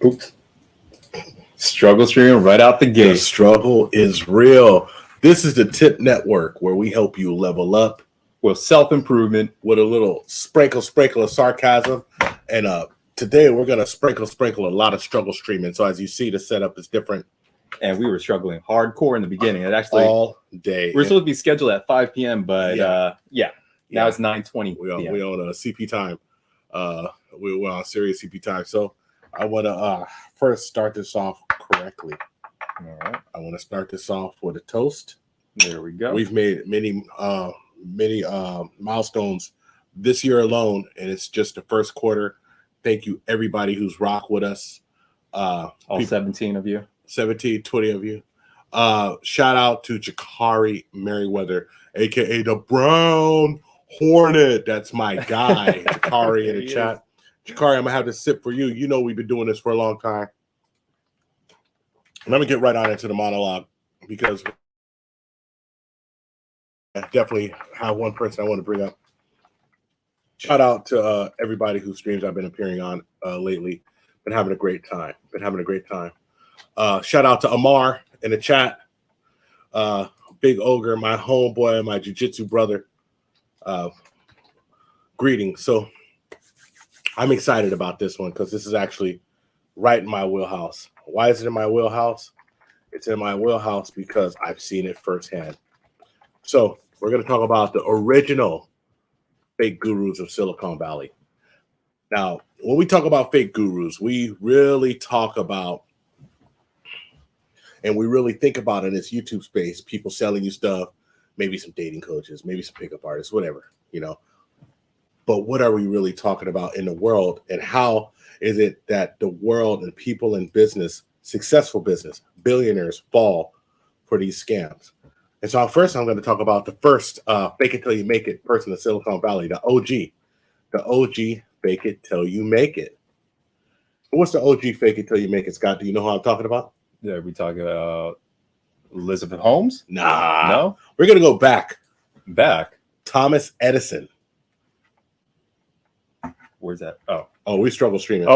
Oops. Struggle streaming right out the gate. The struggle is real. This is the TIP Network, where we help you level up with self-improvement, with a little sprinkle of sarcasm. And today we're going to sprinkle a lot of struggle streaming. So as you see, the setup is different. And we were struggling hardcore in the beginning. It actually all day. We're supposed to be scheduled at 5 p.m., but now it's 9:20. We on a CP time. We're on serious CP time. So I want to first start this off correctly. All right. I want to start this off with a toast. There we go. We've made many milestones this year alone, and it's just the first quarter. Thank you, everybody who's rocked with us. All 17 of you. 17, 20 of you. Shout out to Jakari Merriweather, aka the Brown Hornet. That's my guy, Jakari, in the chat. Jakari, I'm gonna have this sip for you. You know we've been doing this for a long time. Let me get right on into the monologue, because I definitely have one person I want to bring up. Shout out to everybody whose streams I've been appearing on lately. Been having a great time. Shout out to Amar in the chat. Big Ogre, my homeboy, my jiu-jitsu brother. Greetings. So I'm excited about this one because this is actually right in my wheelhouse. Why is it in my wheelhouse? It's in my wheelhouse because I've seen it firsthand. So we're going to talk about the original fake gurus of Silicon Valley. Now, when we talk about fake gurus, we really talk about, and we really think about in this YouTube space, people selling you stuff, maybe some dating coaches, maybe some pickup artists, whatever, you know. But what are we really talking about in the world, and how is it that the world and people in business, successful business, billionaires fall for these scams? And so first I'm going to talk about the first fake it till you make it person in Silicon Valley, the OG. The OG fake it till you make it. What's the OG fake it till you make it, Scott? Do you know who I'm talking about? Yeah, we talking about Elizabeth Holmes? Nah. No? We're going to go back. Thomas Edison. Where's that? Oh, we struggle streaming.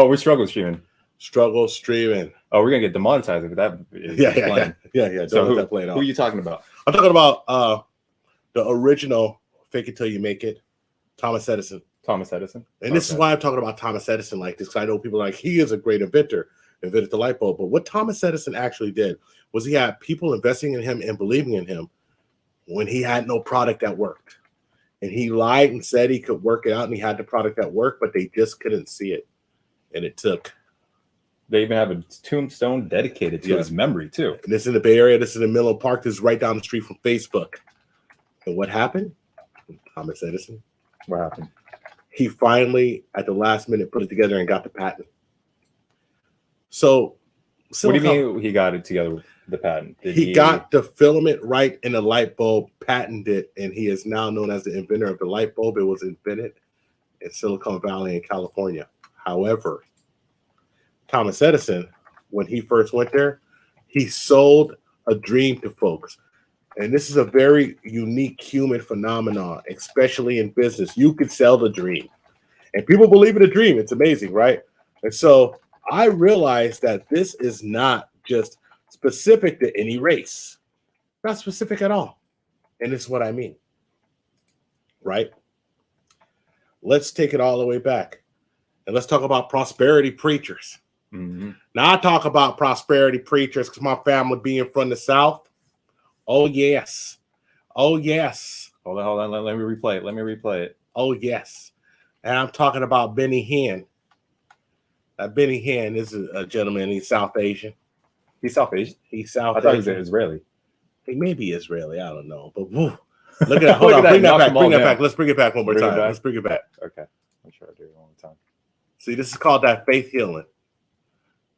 Struggle streaming. Oh, we're gonna get demonetized if that is playing. Yeah. So who are you talking about? I'm talking about the original fake it till you make it, Thomas Edison. And this is why I'm talking about Thomas Edison like this, because I know people are like, he is a great invented the light bulb. But what Thomas Edison actually did was he had people investing in him and believing in him when he had no product that worked. And he lied and said he could work it out and he had the product that worked, but they just couldn't see it. And it took. They even have a tombstone dedicated to his memory, too. And this is in the Bay Area. This is in Menlo Park. This is right down the street from Facebook. And what happened? Thomas Edison. What happened? He finally, at the last minute, put it together and got the patent. So, what do you mean he got it together with the patent? He got the filament right in the light bulb, patented, and he is now known as the inventor of the light bulb. It was invented in Silicon Valley in California. However, Thomas Edison, when he first went there, he sold a dream to folks. And this is a very unique human phenomenon, especially in business. You could sell the dream. And people believe in a dream. It's amazing, right? And so I realized that this is not just specific to any race. Not specific at all. And this is what I mean. Right? Let's take it all the way back. And let's talk about prosperity preachers. Mm-hmm. Now, I talk about prosperity preachers because my family being from the South. Oh, yes. Hold on. Let me replay it. Oh, yes. And I'm talking about Benny Hinn. Benny Hinn is a gentleman. He's South Asian. He's South Asian? He's South Asian. I thought Asian. he was Israeli. He may be Israeli. I don't know. But woo. Look at that. Hold on. Bring that back. Let's bring it back one more time. Let's bring it back. Okay. I'm sure I'll do it one more time. See, this is called that faith healing.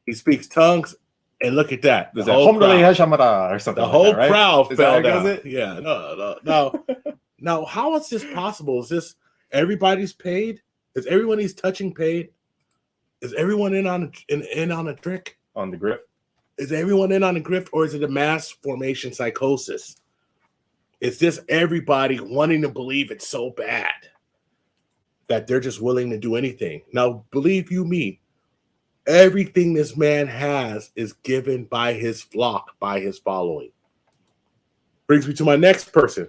He speaks tongues, and look at that. The whole crowd, or something. The whole crowd fell down. It? Yeah, no. Now, how is this possible? Is this everybody's paid? Is everyone he's touching paid? Is everyone in on a trick? On the grift? Is everyone in on a grift, or is it a mass formation psychosis? Is this everybody wanting to believe it's so bad that they're just willing to do anything? Now, believe you me, Everything this man has is given by his flock, by his following. Brings me to my next person.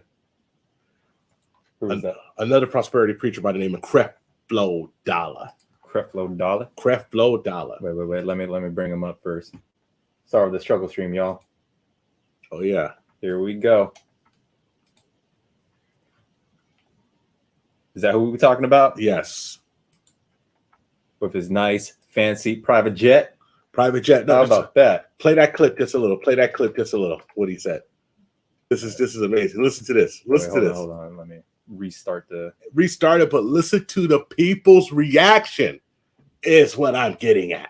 Who is that? Another prosperity preacher by the name of Creflo Dollar. Creflo Dollar? Creflo Dollar. Wait. Let me bring him up first. Start with the struggle stream, y'all. Oh, yeah. Here we go. Is that who we were talking about? Yes. With his nice, fancy private jet? Private jet. No, How about that? Play that clip just a little. Play that clip just a little. What he said. This is amazing. Listen to this. Listen to this. Hold on. Let me restart it, but listen to the people's reaction is what I'm getting at.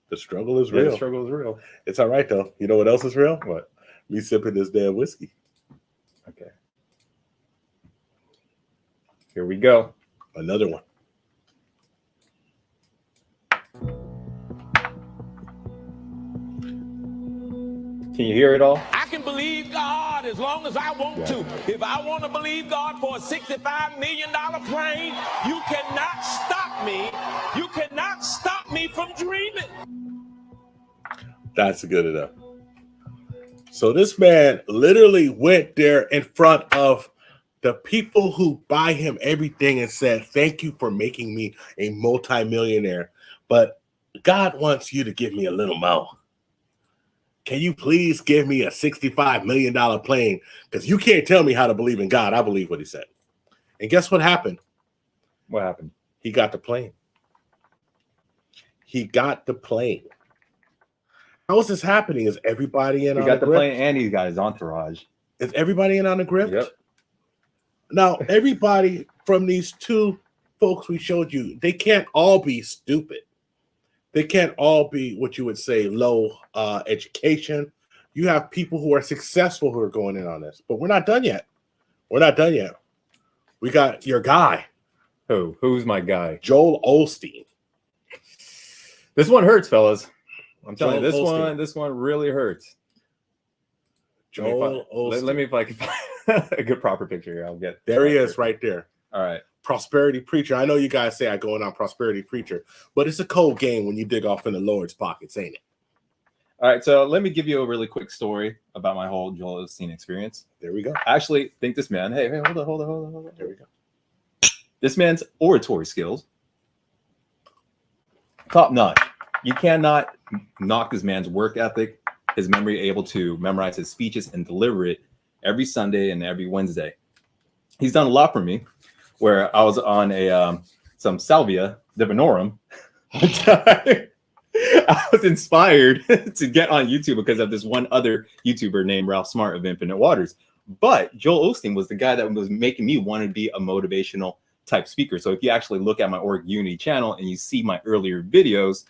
The struggle is real. The struggle is real. It's all right, though. You know what else is real? What? Me sipping this damn whiskey. Okay. Here we go. Another one. Can you hear it all? I can believe God as long as I want to. If I want to believe God for a $65 million plane, you cannot stop me. You cannot stop me from dreaming. That's good enough. So this man literally went there in front of the people who buy him everything and said, thank you for making me a multimillionaire. But God wants you to give me a little more. Can you please give me a $65 million plane? Because you can't tell me how to believe in God. I believe what he said. And guess what happened? What happened? He got the plane. He got the plane. How is this happening? Is everybody in on the grift? He got the plane and he's got his entourage. Is everybody in on the grift? Yep. Now, everybody from these two folks we showed you, they can't all be stupid. They can't all be what you would say low education. You have people who are successful who are going in on this, but we're not done yet. We're not done yet. We got your guy. Who? Who's my guy? Joel Osteen. This one hurts, fellas. I'm telling you, Joel Osteen. this one really hurts. Joel Osteen. Let me if I can find a good proper picture here. I'll get there. He is right there. All right. Prosperity preacher. I know you guys say I go in on prosperity preacher, but it's a cold game when you dig off in the Lord's pockets, ain't it? All right, so let me give you a really quick story about my whole Joel Osteen experience. There we go. I actually think this man, hey, hold on. There we go. This man's oratory skills, top notch. You cannot knock this man's work ethic, his memory, able to memorize his speeches and deliver it every Sunday and every Wednesday. He's done a lot for me. Where I was on a some Salvia Divinorum. I was inspired to get on YouTube because of this one other YouTuber named Ralph Smart of Infinite Waters. But Joel Osteen was the guy that was making me want to be a motivational type speaker. So if you actually look at my Org Unity channel and you see my earlier videos,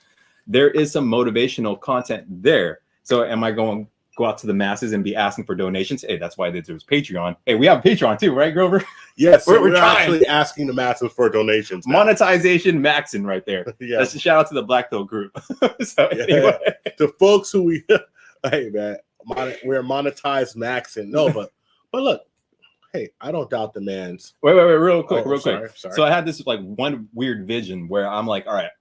there is some motivational content there. So am I going to go out to the masses and be asking for donations? Hey, that's why there's Patreon. Hey, we have Patreon too, right, Grover? Yes, we're trying. actually asking the masses for donations. Now. Monetization maxing right there. Yeah. That's a shout out to the Black Pill group. So anyway. The folks who hey man, we're monetized maxing. No, but look, hey, I don't doubt the man's. Wait, real quick. Sorry. So I had this like one weird vision where I'm like, all right,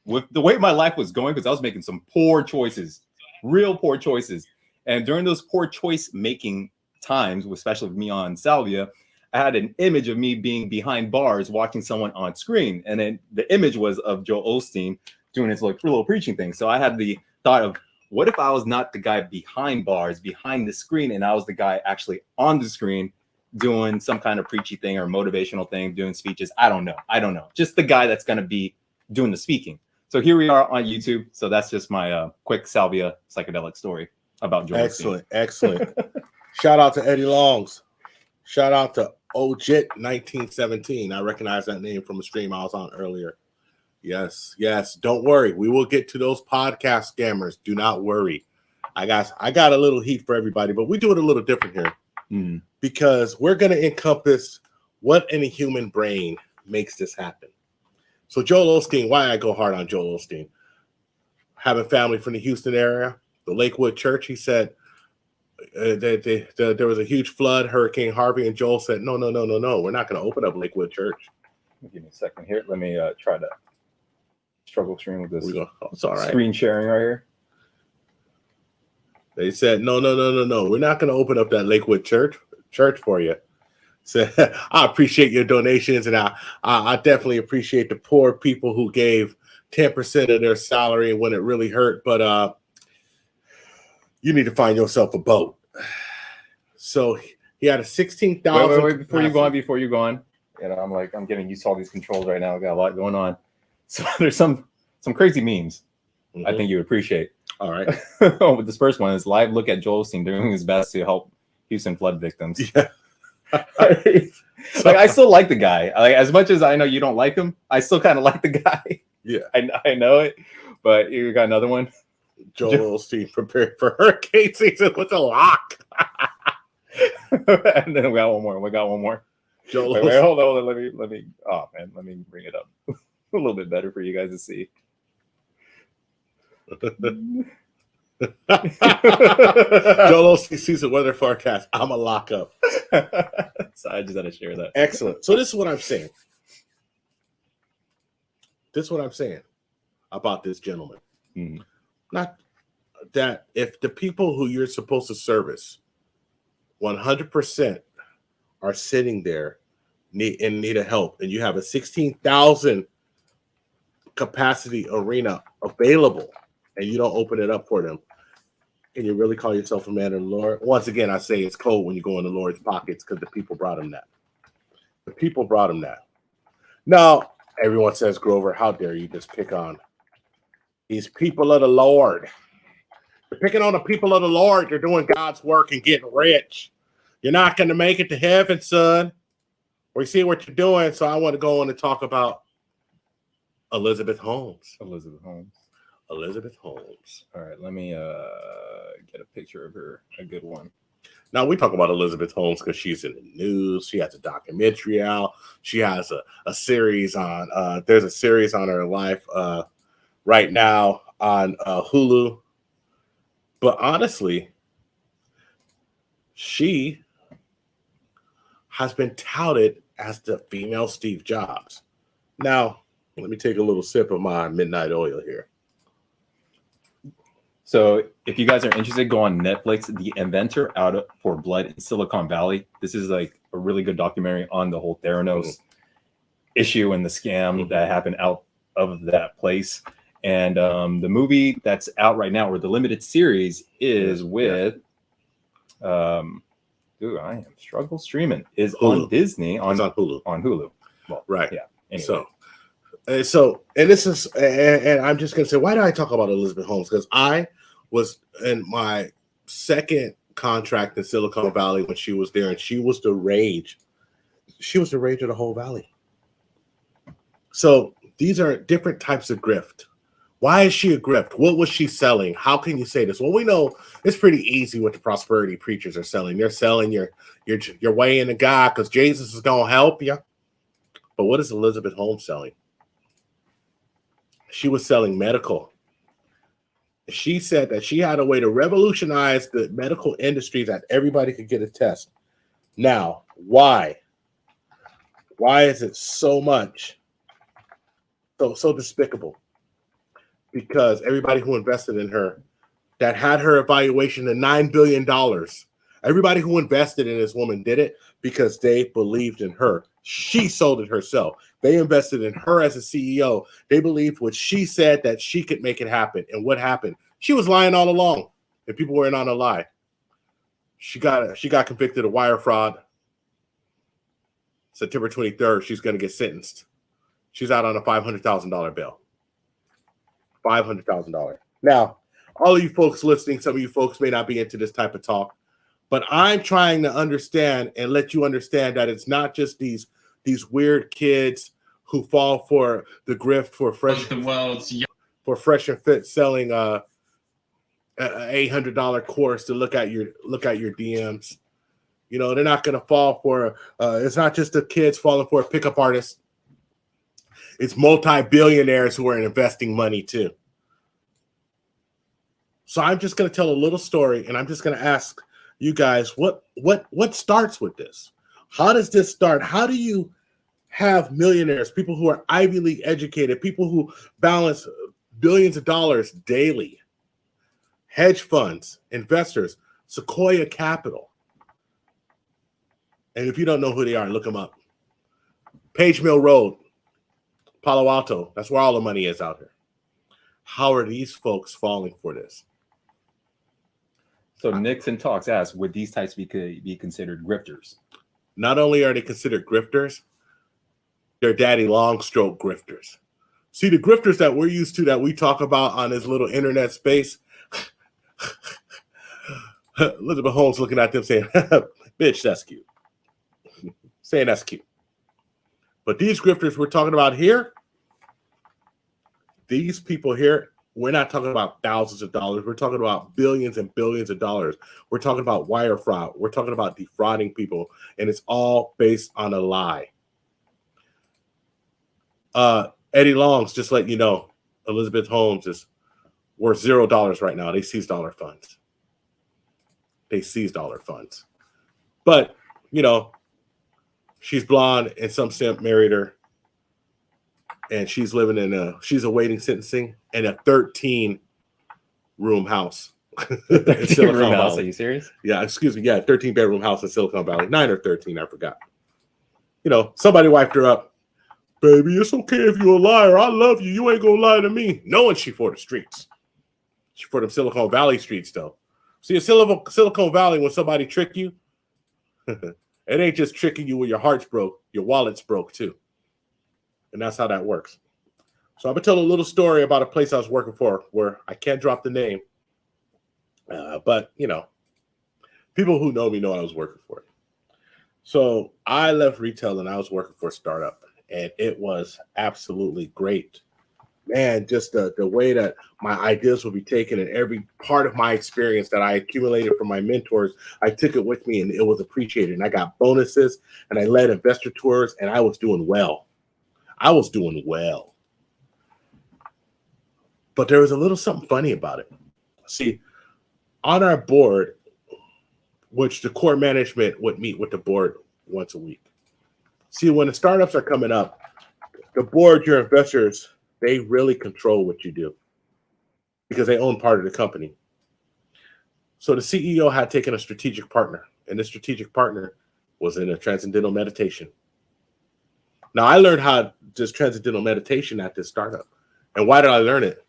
with the way my life was going, because I was making some poor choices, real poor choices. And during those poor choice making times, especially with me on Salvia, I had an image of me being behind bars watching someone on screen. And then the image was of Joel Osteen doing his like little preaching thing. So I had the thought of, what if I was not the guy behind bars, behind the screen, and I was the guy actually on the screen doing some kind of preachy thing or motivational thing, doing speeches? I don't know. Just the guy that's going to be doing the speaking. So here we are on YouTube. So that's just my quick Salvia psychedelic story about Joel Osteen. Excellent. Shout out to Eddie Longs. Shout out to Ojit 1917. I recognize that name from a stream I was on earlier. Yes. Don't worry. We will get to those podcast scammers. Do not worry. I got a little heat for everybody, but we do it a little different here because we're going to encompass what in a human brain makes this happen. So Joel Osteen, why I go hard on Joel Osteen? Having family from the Houston area, the Lakewood Church, he said, there was a huge flood, Hurricane Harvey, and Joel said, no, we're not going to open up Lakewood Church. Give me a second here. Let me try to struggle stream with this It's all right. screen sharing right here. They said, no. We're not going to open up that Lakewood church for you. So I appreciate your donations, and I definitely appreciate the poor people who gave 10% of their salary when it really hurt. But you need to find yourself a boat. So he had a 16,000. Wait, before you go on. You know, I'm getting used to all these controls right now. I got a lot going on. So there's some crazy memes. I think you would appreciate. All right. With this first one is live look at Joel Osteen doing his best to help Houston flood victims. Yeah. I still like the guy. As much as I know you don't like him, I still kind of like the guy. Yeah. I know it. But you got another one. Joel Osteen prepared for hurricane season with a lock. And then we got one more. Joel wait, hold on. Let me. Oh man, let me bring it up a little bit better for you guys to see. Joel Osteen sees the weather forecast. I'm a lock up. So I just had to share that. Excellent. So this is what I'm saying. About this gentleman. Not that if the people who you're supposed to service 100% are sitting there in need of help, and you have a 16,000 capacity arena available, and you don't open it up for them, can you really call yourself a man of the Lord? Once again, I say it's cold when you go in the Lord's pockets because the people brought him that. Now, everyone says, Grover, how dare you just pick on these people of the Lord? You're picking on the people of the Lord. You're doing God's work and getting rich. You're not going to make it to heaven, son. We see what you're doing. So I want to go on and talk about Elizabeth Holmes. Elizabeth Holmes. All right, let me get a picture of her, a good one. Now, we talk about Elizabeth Holmes because she's in the news. She has a documentary out. She has a series on, there's a series on her life right now on Hulu. But honestly, she has been touted as the female Steve Jobs. Now, let me take a little sip of my midnight oil here. So if you guys are interested, go on Netflix, The Inventor Out for Blood in Silicon Valley. This is like a really good documentary on the whole Theranos issue and the scam that happened out of that place. And the movie that's out right now, or the limited series, is with I am struggle streaming, is Hulu. on Disney, It's on Hulu. On Hulu. Well, right. Yeah. Anyway. So this is, and I'm just going to say, why do I talk about Elizabeth Holmes? Because I was in my second contract in Silicon Valley when she was there, and she was the rage. She was the rage of the whole valley. So these are different types of grift. Why is she a grift? What was she selling? How can you say this? Well, we know it's pretty easy what the prosperity preachers are selling. They're selling your way into God because Jesus is going to help you. But what is Elizabeth Holmes selling? She was selling medical. She said that she had a way to revolutionize the medical industry that everybody could get a test. Now, why? Why is it so much? So despicable? Because everybody who invested in her, that had her evaluation to $9 billion, everybody who invested in this woman did it because they believed in her. She sold it herself. They invested in her as a CEO. They believed what she said, that she could make it happen. And what happened? She was lying all along, and people were in on a lie. She got convicted of wire fraud. September 23rd, she's going to get sentenced. She's out on a $500,000 bail. $500,000. Now, all of you folks listening, some of you folks may not be into this type of talk, but I'm trying to understand and let you understand that it's not just these weird kids who fall for the grift for fresh and fit selling a $800 course to look at your DMs. You know, they're not going to fall for it's not just the kids falling for a pickup artist. It's multi-billionaires who are investing money too. So I'm just going to tell a little story, and I'm just going to ask you guys what starts with this? How does this start? How do you have millionaires, people who are Ivy League educated, people who balance billions of dollars daily, hedge funds, investors, Sequoia Capital. And if you don't know who they are, look them up. Page Mill Road, Palo Alto, that's where all the money is out here. How are these folks falling for this? So Nixon Talks asks, would these types be considered grifters? Not only are they considered grifters, they're daddy long stroke grifters. See, the grifters that we're used to, that we talk about on this little internet space, Elizabeth Holmes looking at them saying, bitch, that's cute. Saying that's cute. But these grifters we're talking about here, these people here, we're not talking about thousands of dollars. We're talking about billions and billions of dollars. We're talking about wire fraud. We're talking about defrauding people. And it's all based on a lie. Eddie Long's just letting you know, Elizabeth Holmes is worth $0 right now. They seized all her funds. They seized all her funds. But, you know, she's blonde and some simp married her. And she's living she's awaiting sentencing in a 13-room house. 13-room house, are you serious? Yeah, excuse me. Yeah, 13-bedroom house in Silicon Valley. 9 or 13, I forgot. You know, somebody wiped her up. Baby, it's okay if you're a liar. I love you. You ain't gonna lie to me. Knowing she for the streets. She for them Silicon Valley streets, though. See, in Silicon Valley, when somebody trick you, it ain't just tricking you when your heart's broke. Your wallet's broke, too. And that's how that works. So I'm going to tell a little story about a place I was working for where I can't drop the name. But, you know, people who know me know I was working for it. So I left retail and I was working for a startup. And it was absolutely great. Man, just the way that my ideas would be taken and every part of my experience that I accumulated from my mentors, I took it with me and it was appreciated. And I got bonuses and I led investor tours and I was doing well. I was doing well. But there was a little something funny about it. See, on our board, which the core management would meet with the board once a week. See, when the startups are coming up, the board, your investors, they really control what you do because they own part of the company. So the CEO had taken a strategic partner, and this strategic partner was in a transcendental meditation. Now, I learned how this transcendental meditation at this startup. And why did I learn it?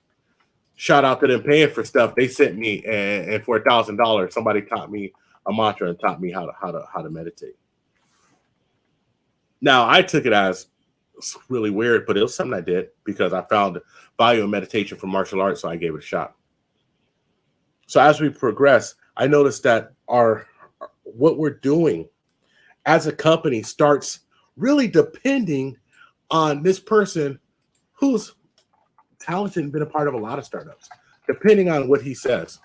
Shout out to them paying for stuff. They sent me, and for $1,000, somebody taught me a mantra and taught me how to meditate. Now, I took it as really weird, but it was something I did because I found value in meditation from martial arts, so I gave it a shot. So as we progress, I noticed that what we're doing as a company starts really depending on this person who's talented and been a part of a lot of startups, depending on what he says.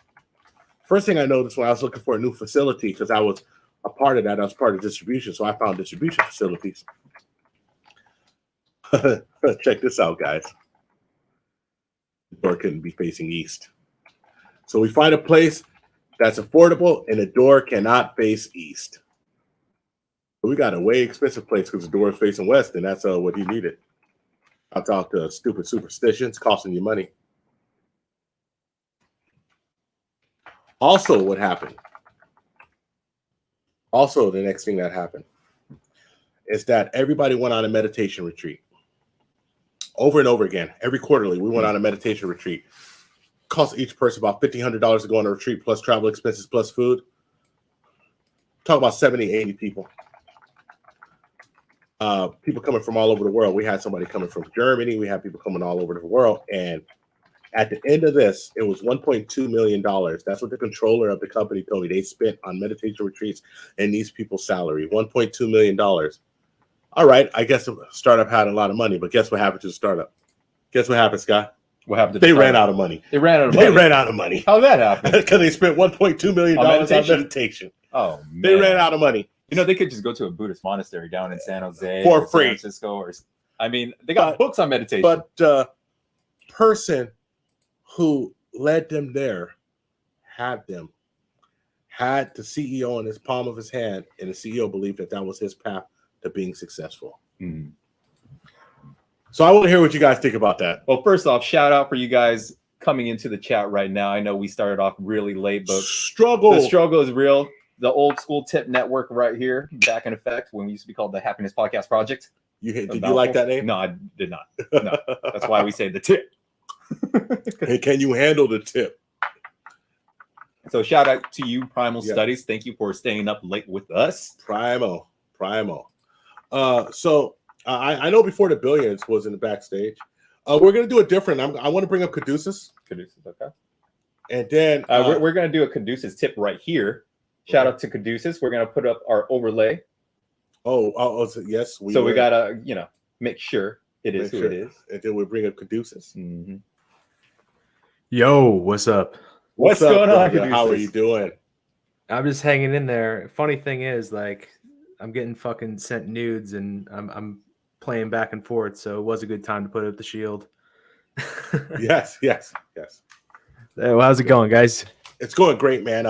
First thing I noticed when I was looking for a new facility, because I was a part of that, I was part of distribution, so I found distribution facilities. Check this out, guys. The door couldn't be facing east. So we find a place that's affordable and the door cannot face east. We got a way expensive place because the door is facing west, and that's what he needed. I'll talk to stupid superstitions costing you money. Also, what happened? Also, the next thing that happened is that everybody went on a meditation retreat. Over and over again, every quarterly, we went on a meditation retreat. Cost each person about $1,500 to go on a retreat, plus travel expenses, plus food. Talk about 70, 80 people. People coming from all over the world. We had somebody coming from Germany. We had people coming all over the world. And at the end of this, it was $1.2 million. That's what the controller of the company told me they spent on meditation retreats and these people's salary, $1.2 million. All right, I guess the startup had a lot of money, but guess what happened to the startup? Guess what happened, Scott? What happened to They ran out of money. They ran out of money. They ran out of money. How did that happen? Because they spent $1.2 million on meditation. Oh, man. They ran out of money. You know, they could just go to a Buddhist monastery down in San Jose for or free. San Francisco, or I mean, they got books on meditation. But the person who led them there had the CEO in his palm of his hand, and the CEO believed that was his path to being successful. Mm. So I want to hear what you guys think about that. Well, first off, shout out for you guys coming into the chat right now. I know we started off really late, but the struggle is real. The old school tip network right here, back in effect when we used to be called the Happiness Podcast Project. Did you like that name? No, I did not. No, that's why we say the tip. Hey, can you handle the tip? So shout out to you, Primal Studies. Thank you for staying up late with us. Primal. So I know before the Billions was in the backstage. We're gonna do it different. I want to bring up Caduceus. Okay. And then we're gonna do a Caduceus tip right here. Shout out to Caduceus. We're gonna put up our overlay. Yes. We gotta make sure it is who it is. And then we bring up Caduceus. Mm-hmm. Yo, what's up? What's going on? How are you doing? I'm just hanging in there. Funny thing is, like, I'm getting fucking sent nudes, and I'm playing back and forth. So it was a good time to put up the shield. Yes. Well, how's it going, guys? It's going great, man.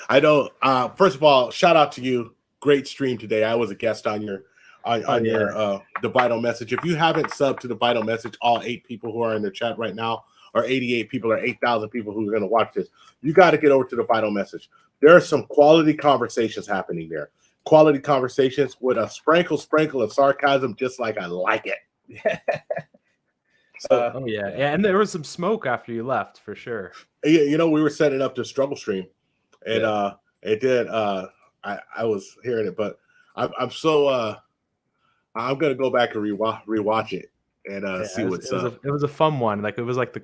I know. First of all, shout out to you. Great stream today. I was a guest on your the Vital Message. If you haven't subbed to the Vital Message, all 8 people who are in the chat right now, or 88 people, or 8,000 people who are going to watch this, you got to get over to the Vital Message. There are some quality conversations happening there. Quality conversations with a sprinkle of sarcasm, just like I like it. Oh yeah, and there was some smoke after you left, for sure. Yeah, we were setting up the struggle stream, and it did. I was hearing it, but I'm so I'm gonna go back and rewatch it and see what's up. It was a fun one. Like, it was like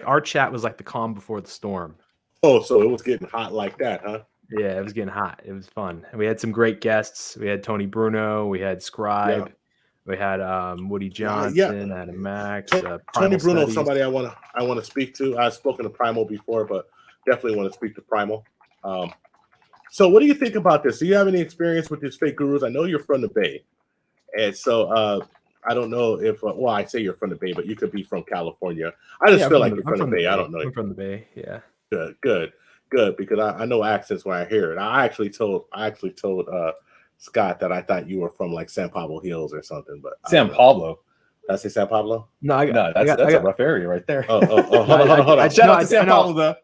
our chat was like the calm before the storm. Oh, so it was getting hot like that, huh? Yeah, it was getting hot. It was fun, and we had some great guests. We had Tony Bruno, we had Scribe. Yeah. We had Woody Johnson, Adam Max, Tony Bruno, Studies. Somebody I want to speak to. I've spoken to Primal before, but definitely want to speak to Primal. So what do you think about this? Do you have any experience with these fake gurus? I know you're from the Bay, and so I don't know if I say you're from the Bay, but you could be from California. I just feel like you're from the Bay. I don't know. I'm from the Bay. Yeah. Good, because I know accents when I hear it. I actually told Scott that I thought you were from like San Pablo Hills or something, but San Pablo. Did I say San Pablo? No, that's a rough area right there. Hold on. Shout out to San Pablo though.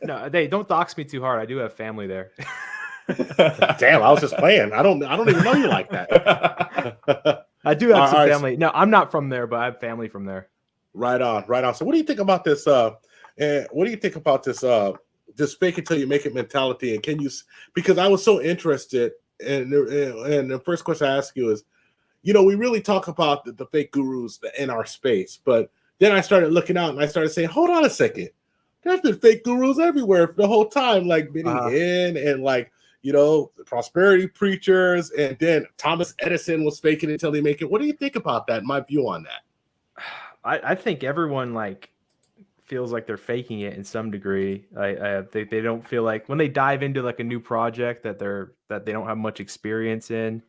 No, don't dox me too hard. I do have family there. Damn, I was just playing. I don't even know you like that. I do have some family. No, I'm not from there, but I have family from there. Right on. So what do you think about this? This fake it till you make it mentality? And can you? Because I was so interested. And the first question I ask you is, we really talk about the fake gurus in our space, but then I started looking out and I started saying, hold on a second, there's been fake gurus everywhere the whole time, like Benny Hinn and like, prosperity preachers, and then Thomas Edison was faking it till he make it. What do you think about that? My view on that. I think everyone feels like they're faking it in some degree. They don't feel like when they dive into like a new project that they don't have much experience in.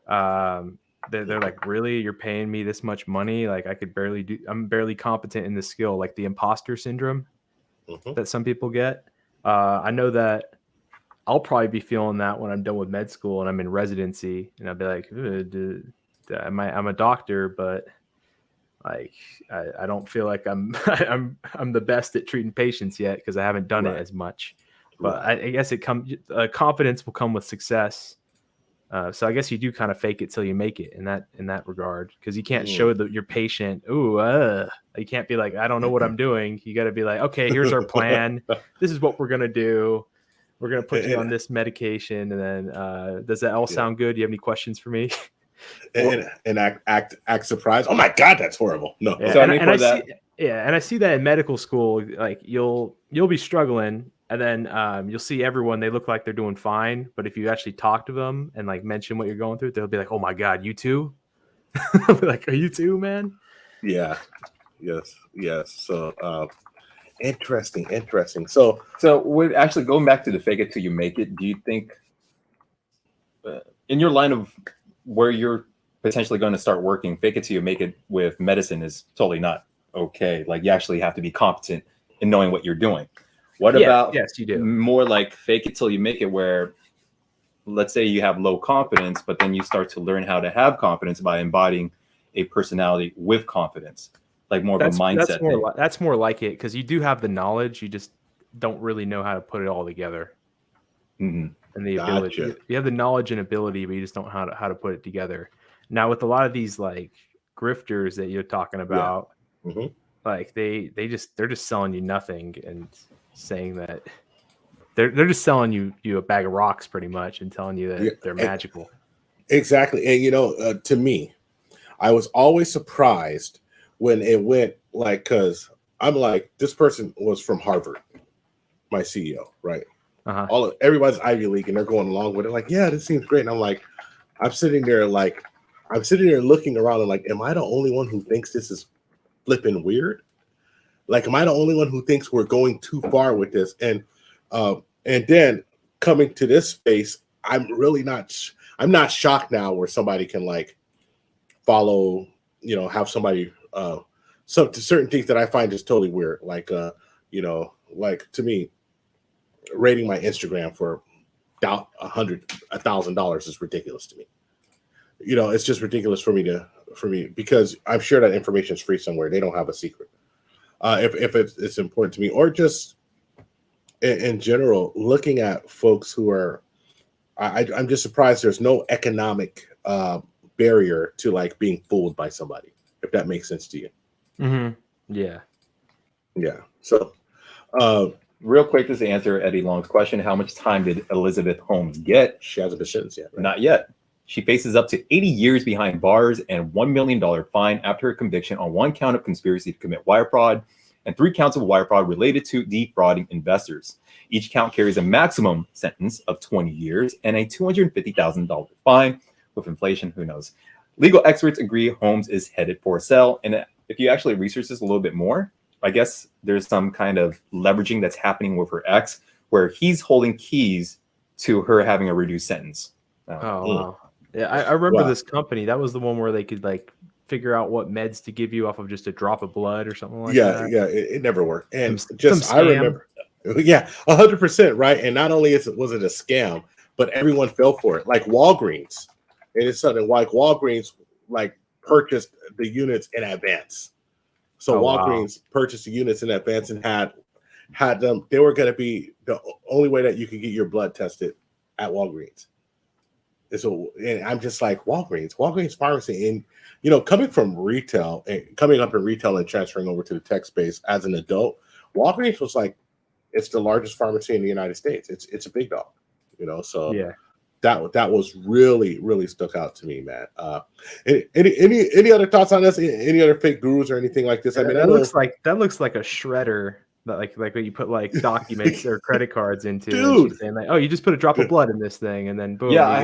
They're like, really, you're paying me this much money? Like, I'm barely competent in this skill, like the imposter syndrome that some people get. I know that I'll probably be feeling that when I'm done with med school and I'm in residency, and I'll be like, I'm a doctor, but like I don't feel like I'm the best at treating patients yet because I haven't done it as much. But I guess confidence will come with success. So I guess you do kind of fake it till you make it in that regard, because you can't show your patient, you can't be like, I don't know what I'm doing. You got to be like, okay, here's our plan. This is what we're gonna do. We're gonna put you on this medication, and then does that all sound good? Do you have any questions for me? And act surprised. Oh my God, that's horrible. No. Yeah, and I see that in medical school. Like you'll be struggling, and then you'll see everyone. They look like they're doing fine, but if you actually talk to them and like mention what you're going through, they'll be like, "Oh my God, you too?" Like, are you too, man? Yeah. Yes. So interesting. So with actually going back to the fake it till you make it, do you think in your line of where you're potentially going to start working, fake it till you make it with medicine is totally not okay? Like, you actually have to be competent in knowing what you're doing. What about you do more like fake it till you make it, where let's say you have low confidence, but then you start to learn how to have confidence by embodying a personality with confidence, like more of a mindset thing. That's more like it, because you do have the knowledge, you just don't really know how to put it all together. Mm-hmm. And the ability, you have the knowledge and ability, but you just don't know how to put it together. Now, with a lot of these like grifters that you're talking about, like they're just selling you nothing and saying that they're just selling you a bag of rocks pretty much, and telling you that they're magical. Exactly. And to me, I was always surprised when it went like, because I'm like, this person was from Harvard, my CEO, right? Everybody's Ivy League, and they're going along with it. Like, yeah, this seems great. And I'm like, I'm sitting there looking around and like, am I the only one who thinks this is flipping weird? Like, am I the only one who thinks we're going too far with this? And then coming to this space, I'm not shocked now where somebody can like follow, have somebody certain things that I find just totally weird. Like like to me, rating my Instagram for $1,000 is ridiculous to me. It's just ridiculous for me because I'm sure that information is free somewhere. They don't have a secret. If it's important to me, or just in general, looking at folks who are, I'm just surprised there's no economic barrier to like being fooled by somebody, if that makes sense to you. Mm-hmm. Yeah. So, real quick, just to answer Eddie Long's question, how much time did Elizabeth Holmes get? She hasn't been sentenced yet. Right? Not yet. She faces up to 80 years behind bars and $1 million fine after her conviction on 1 count of conspiracy to commit wire fraud and 3 counts of wire fraud related to defrauding investors. Each count carries a maximum sentence of 20 years and a $250,000 fine. With inflation, who knows? Legal experts agree Holmes is headed for a cell. And if you actually research this a little bit more, I guess there's some kind of leveraging that's happening with her ex, where he's holding keys to her having a reduced sentence. Wow. Yeah, I remember this company. That was the one where they could like figure out what meds to give you off of just a drop of blood or something like that. Yeah, it never worked. And I remember, 100%, right? And not only was it a scam, but everyone fell for it. Like Walgreens, and it's something like Walgreens like purchased the units in advance. So Walgreens purchased the units in advance and had them. They were going to be the only way that you could get your blood tested at Walgreens. And I'm just like, Walgreens pharmacy. And, coming from retail and coming up in retail and transferring over to the tech space as an adult, Walgreens was like, it's the largest pharmacy in the United States. It's a big dog, so yeah. That was really, really stuck out to me, man. Any other thoughts on this? Any other fake gurus or anything like this? I mean, that looks like a shredder that like when you put like documents or credit cards into. Dude, saying like, oh, you just put a drop of blood in this thing, and then boom. Yeah,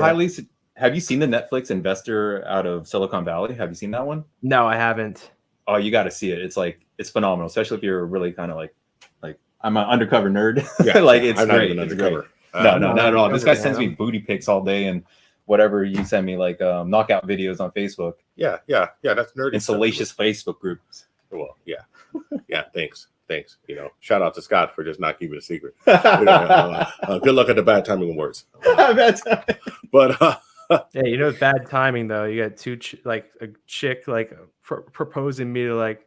have you seen the Netflix Investor out of Silicon Valley? Have you seen that one? No, I haven't. Oh, you got to see it. It's phenomenal, especially if you're really kind of like I'm an undercover nerd. Yeah, like it's I'm great. not even undercover. No, not at all. This guy sends me booty pics all day and whatever you send me, like knockout videos on Facebook. Yeah, that's nerdy. And salacious Facebook groups. Well, yeah. Thanks. Shout out to Scott for just not keeping it a secret. Good luck at the bad timing awards. Bad timing. But yeah, bad timing though. You got a chick like proposing me to like.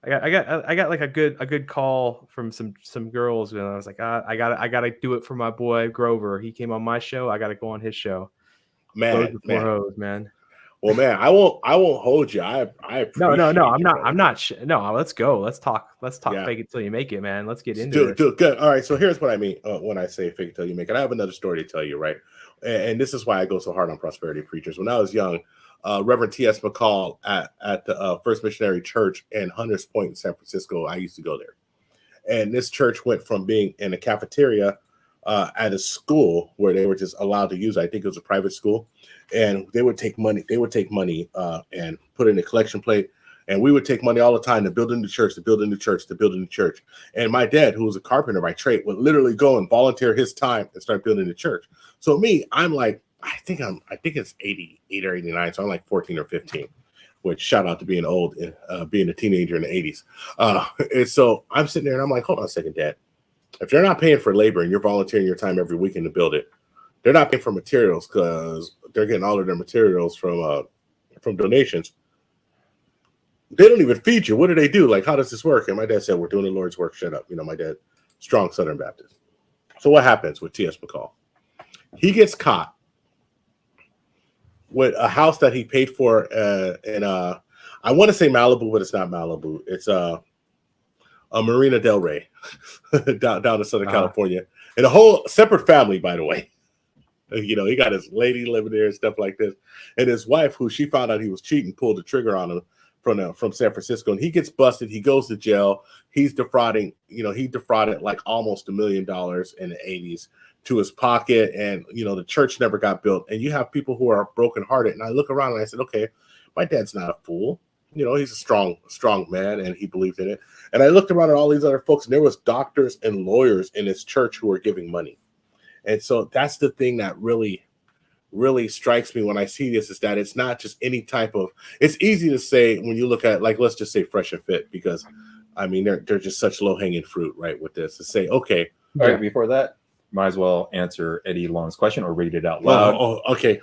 I got like a good call from some girls, and I was like, I gotta do it for my boy Grover. He came on my show. I gotta go on his show. Man. Hoes, man. Well, man, I won't hold you. I no. I'm not. No, let's go. Let's talk. Fake it till you make it, man. Let's get into it. Good. All right. So here's what I mean when I say fake it till you make it. I have another story to tell you, right? And this is why I go so hard on prosperity preachers. When I was young, Reverend T.S. McCall at the First Missionary Church in Hunters Point in San Francisco, I used to go there. And this church went from being in a cafeteria at a school where they were just allowed to use, I think it was a private school, and they would take money. And put in a collection plate, and we would take money all the time to build a new church, And my dad, who was a carpenter by trade, would literally go and volunteer his time and start building the church. So I'm like, I think it's 88 or 89, so I'm like 14 or 15. Which shout out to being old and being a teenager in the 80s. And so I'm sitting there and I'm like, hold on a second, Dad. If they're not paying for labor and you're volunteering your time every weekend to build it, they're not paying for materials because they're getting all of their materials from donations. They don't even feed you. What do they do? Like, how does this work? And my dad said, we're doing the Lord's work. Shut up. You know, my dad, strong Southern Baptist. So what happens with T.S. McCall? He gets caught with a house that he paid for in I want to say Malibu, but it's not Malibu. It's a Marina Del Rey down in Southern California. And a whole separate family, by the way. You know, he got his lady living there and stuff like this. And his wife, who she found out he was cheating, pulled the trigger on him from San Francisco. And he gets busted. He goes to jail. He's defrauding, you know, he defrauded like almost $1 million in the 80s to his pocket. And, you know, the church never got built. And you have people who are brokenhearted. And I look around and I said, okay, my dad's not a fool. You know, he's a strong man, and he believed in it. And I looked around at all these other folks, and there was doctors and lawyers in his church who were giving money. And so that's the thing that really, really strikes me when I see this, is that it's not just any type of, it's easy to say when you look at, like, let's just say Fresh and Fit, because I mean, they're just such low hanging fruit, right? With this, to say, okay. All right, before that, might as well answer Eddie Long's question or read it out loud. Okay.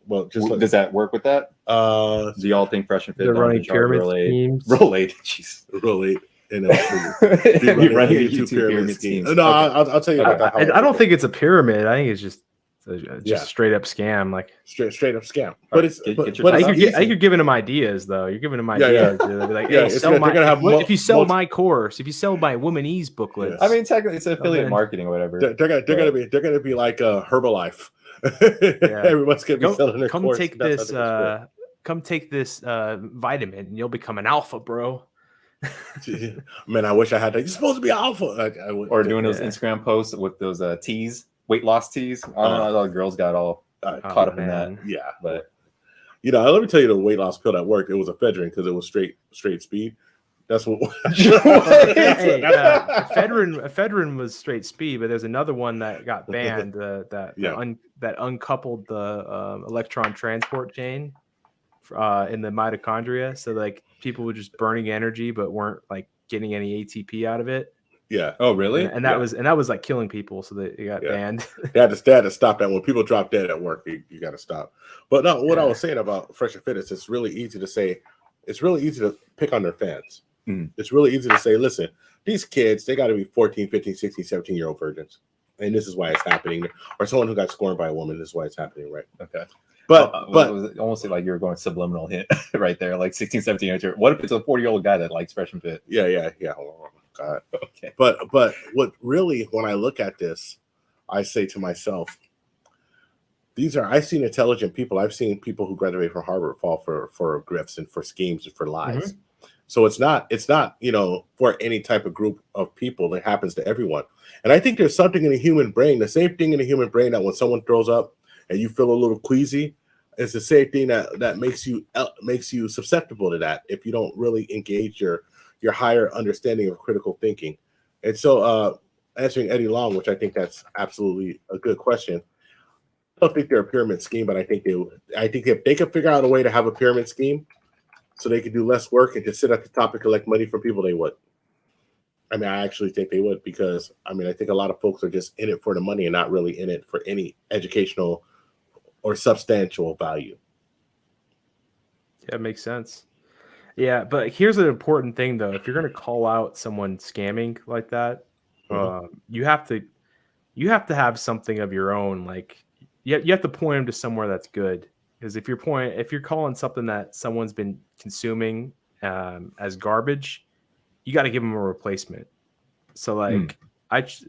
Well, just does that work with that? Do y'all think Fresh and Fit they're running pyramid schemes? Relate. Jeez. Relate. You know, be running a YouTube pyramid scheme. No, okay. I'll tell you about that. I don't think it's a pyramid. I think it's just straight up scam, like straight up scam. But it's I think you're giving them ideas, though. You're giving them ideas. Yeah. They'll be like, hey, if you sell my course, if you sell my Womanese booklets. I mean, technically, it's affiliate marketing or whatever. They're gonna be like Herbalife. Everyone's gonna be selling their course. Come take this vitamin, and you'll become an alpha, bro. Man, I wish I had that. You're supposed to be alpha. Or doing those Instagram posts with those teas, weight loss teas. I don't know. All the girls got all caught up in that. Yeah, but you know, let me tell you the weight loss pill that worked. It was ephedrine because it was straight speed. That's what. Ephedrine was straight speed, but there's another one that got banned. That uncoupled the electron transport chain in the mitochondria. So like people were just burning energy, but weren't like getting any ATP out of it. Yeah. Oh, really? And that was like killing people. So they got banned. They had to stop that. When people drop dead at work, you got to stop. But no, what I was saying about Fresh and Fit is it's really easy to say. It's really easy to pick on their fans. It's really easy to say, listen, these kids, they got to be 14, 15, 16, 17-year-old virgins. And this is why it's happening. Or someone who got scorned by a woman, this is why it's happening, right? Okay. But it was almost like you were going subliminal hint right there, like 16, 17 years old. What if it's a 40-year-old guy that likes Fresh and Fit? Yeah. Oh, God. Okay. But what really, when I look at this, I say to myself, I've seen intelligent people. I've seen people who graduate from Harvard fall for grifts and for schemes and for lies. Mm-hmm. So it's not, you know, for any type of group of people. It happens to everyone. And I think there's something in the human brain, the same thing in the human brain, that when someone throws up and you feel a little queasy, it's the same thing that makes you susceptible to that if you don't really engage your higher understanding of critical thinking. And so answering Eddie Long, which I think that's absolutely a good question. I don't think they're a pyramid scheme, but I think if they could figure out a way to have a pyramid scheme so they could do less work and just sit at the top and collect money from people, they would. I mean, I actually think they would, because I mean, I think a lot of folks are just in it for the money and not really in it for any educational or substantial value. Yeah, it makes sense. Yeah, but here's an important thing, though. If you're going to call out someone scamming like that, you have to have something of your own. Like you have to point them to somewhere that's good. Because if you're calling something that someone's been consuming as garbage, you got to give them a replacement. So like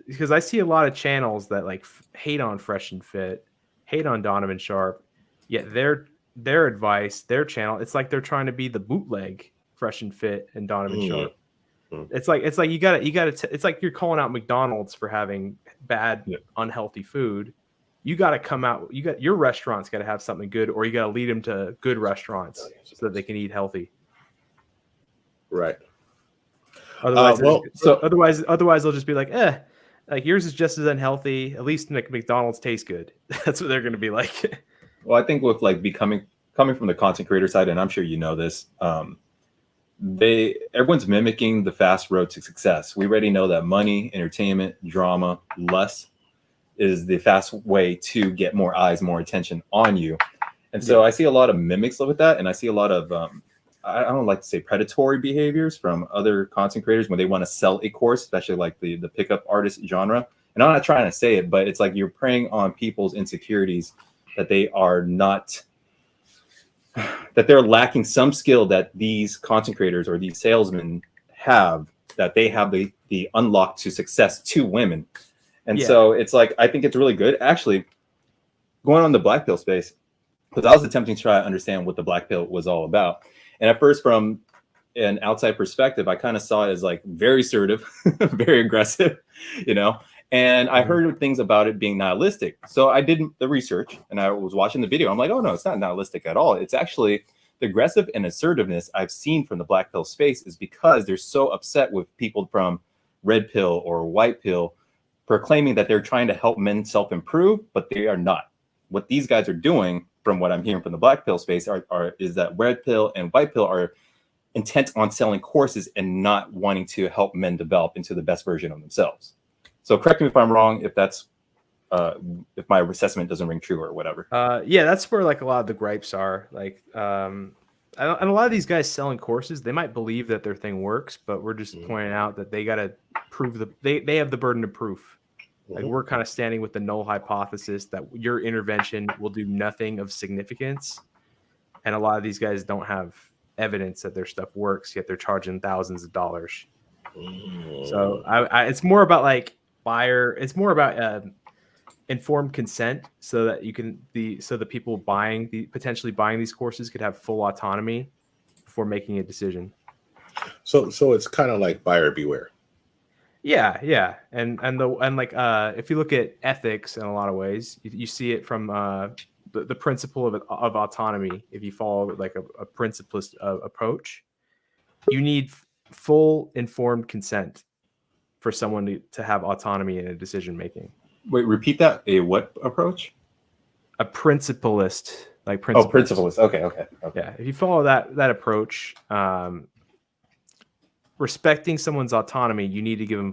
because I see a lot of channels that like hate on Fresh and Fit, hate on Donovan Sharp, yet their advice, their channel, it's like they're trying to be the bootleg Fresh and Fit and Donovan Sharp. It's like you gotta it's like you're calling out McDonald's for having bad, unhealthy food. You got to come out. Your restaurant's got to have something good, or you got to lead them to good restaurants so that they can eat healthy. Right. Otherwise, otherwise they'll just be like, like yours is just as unhealthy. At least McDonald's tastes good. That's what they're going to be like. Well, I think with like coming from the content creator side, and I'm sure you know this, everyone's mimicking the fast road to success. We already know that money, entertainment, drama, lust is the fast way to get more eyes, more attention on you. And so I see a lot of mimics with that. And I see a lot of, I don't like to say predatory behaviors from other content creators when they want to sell a course, especially like the pickup artist genre. And I'm not trying to say it, but it's like you're preying on people's insecurities that they are not, that they're lacking some skill that these content creators or these salesmen have, that they have the unlock to success to women. And so it's like, I think it's really good. Actually, going on the black pill space, because I was attempting to try to understand what the black pill was all about. And at first, from an outside perspective, I kind of saw it as like very assertive, very aggressive, you know, and I heard things about it being nihilistic. So I did the research and I was watching the video. I'm like, oh no, it's not nihilistic at all. It's actually the aggressive and assertiveness I've seen from the black pill space is because they're so upset with people from red pill or white pill proclaiming that they're trying to help men self-improve, but they are not. What these guys are doing, from what I'm hearing from the black pill space, is that red pill and white pill are intent on selling courses and not wanting to help men develop into the best version of themselves. So correct me if I'm wrong, if that's if my assessment doesn't ring true or whatever. Yeah, that's where like a lot of the gripes are. Like, and a lot of these guys selling courses, they might believe that their thing works, but we're just pointing out that they got to prove they have the burden of proof. Like we're kind of standing with the null hypothesis that your intervention will do nothing of significance. And a lot of these guys don't have evidence that their stuff works, yet they're charging thousands of dollars. So it's more about like it's more about informed consent so that you can so the people potentially buying these courses could have full autonomy before making a decision. So it's kind of like buyer beware. Yeah, and like if you look at ethics in a lot of ways, you see it from the principle of autonomy. If you follow like a principlist approach, you need full informed consent for someone to have autonomy in a decision making. Wait, repeat that. A what approach? A principlist, like principlist. Oh, principlist. Okay. Yeah, if you follow that approach. Respecting someone's autonomy, you need to give them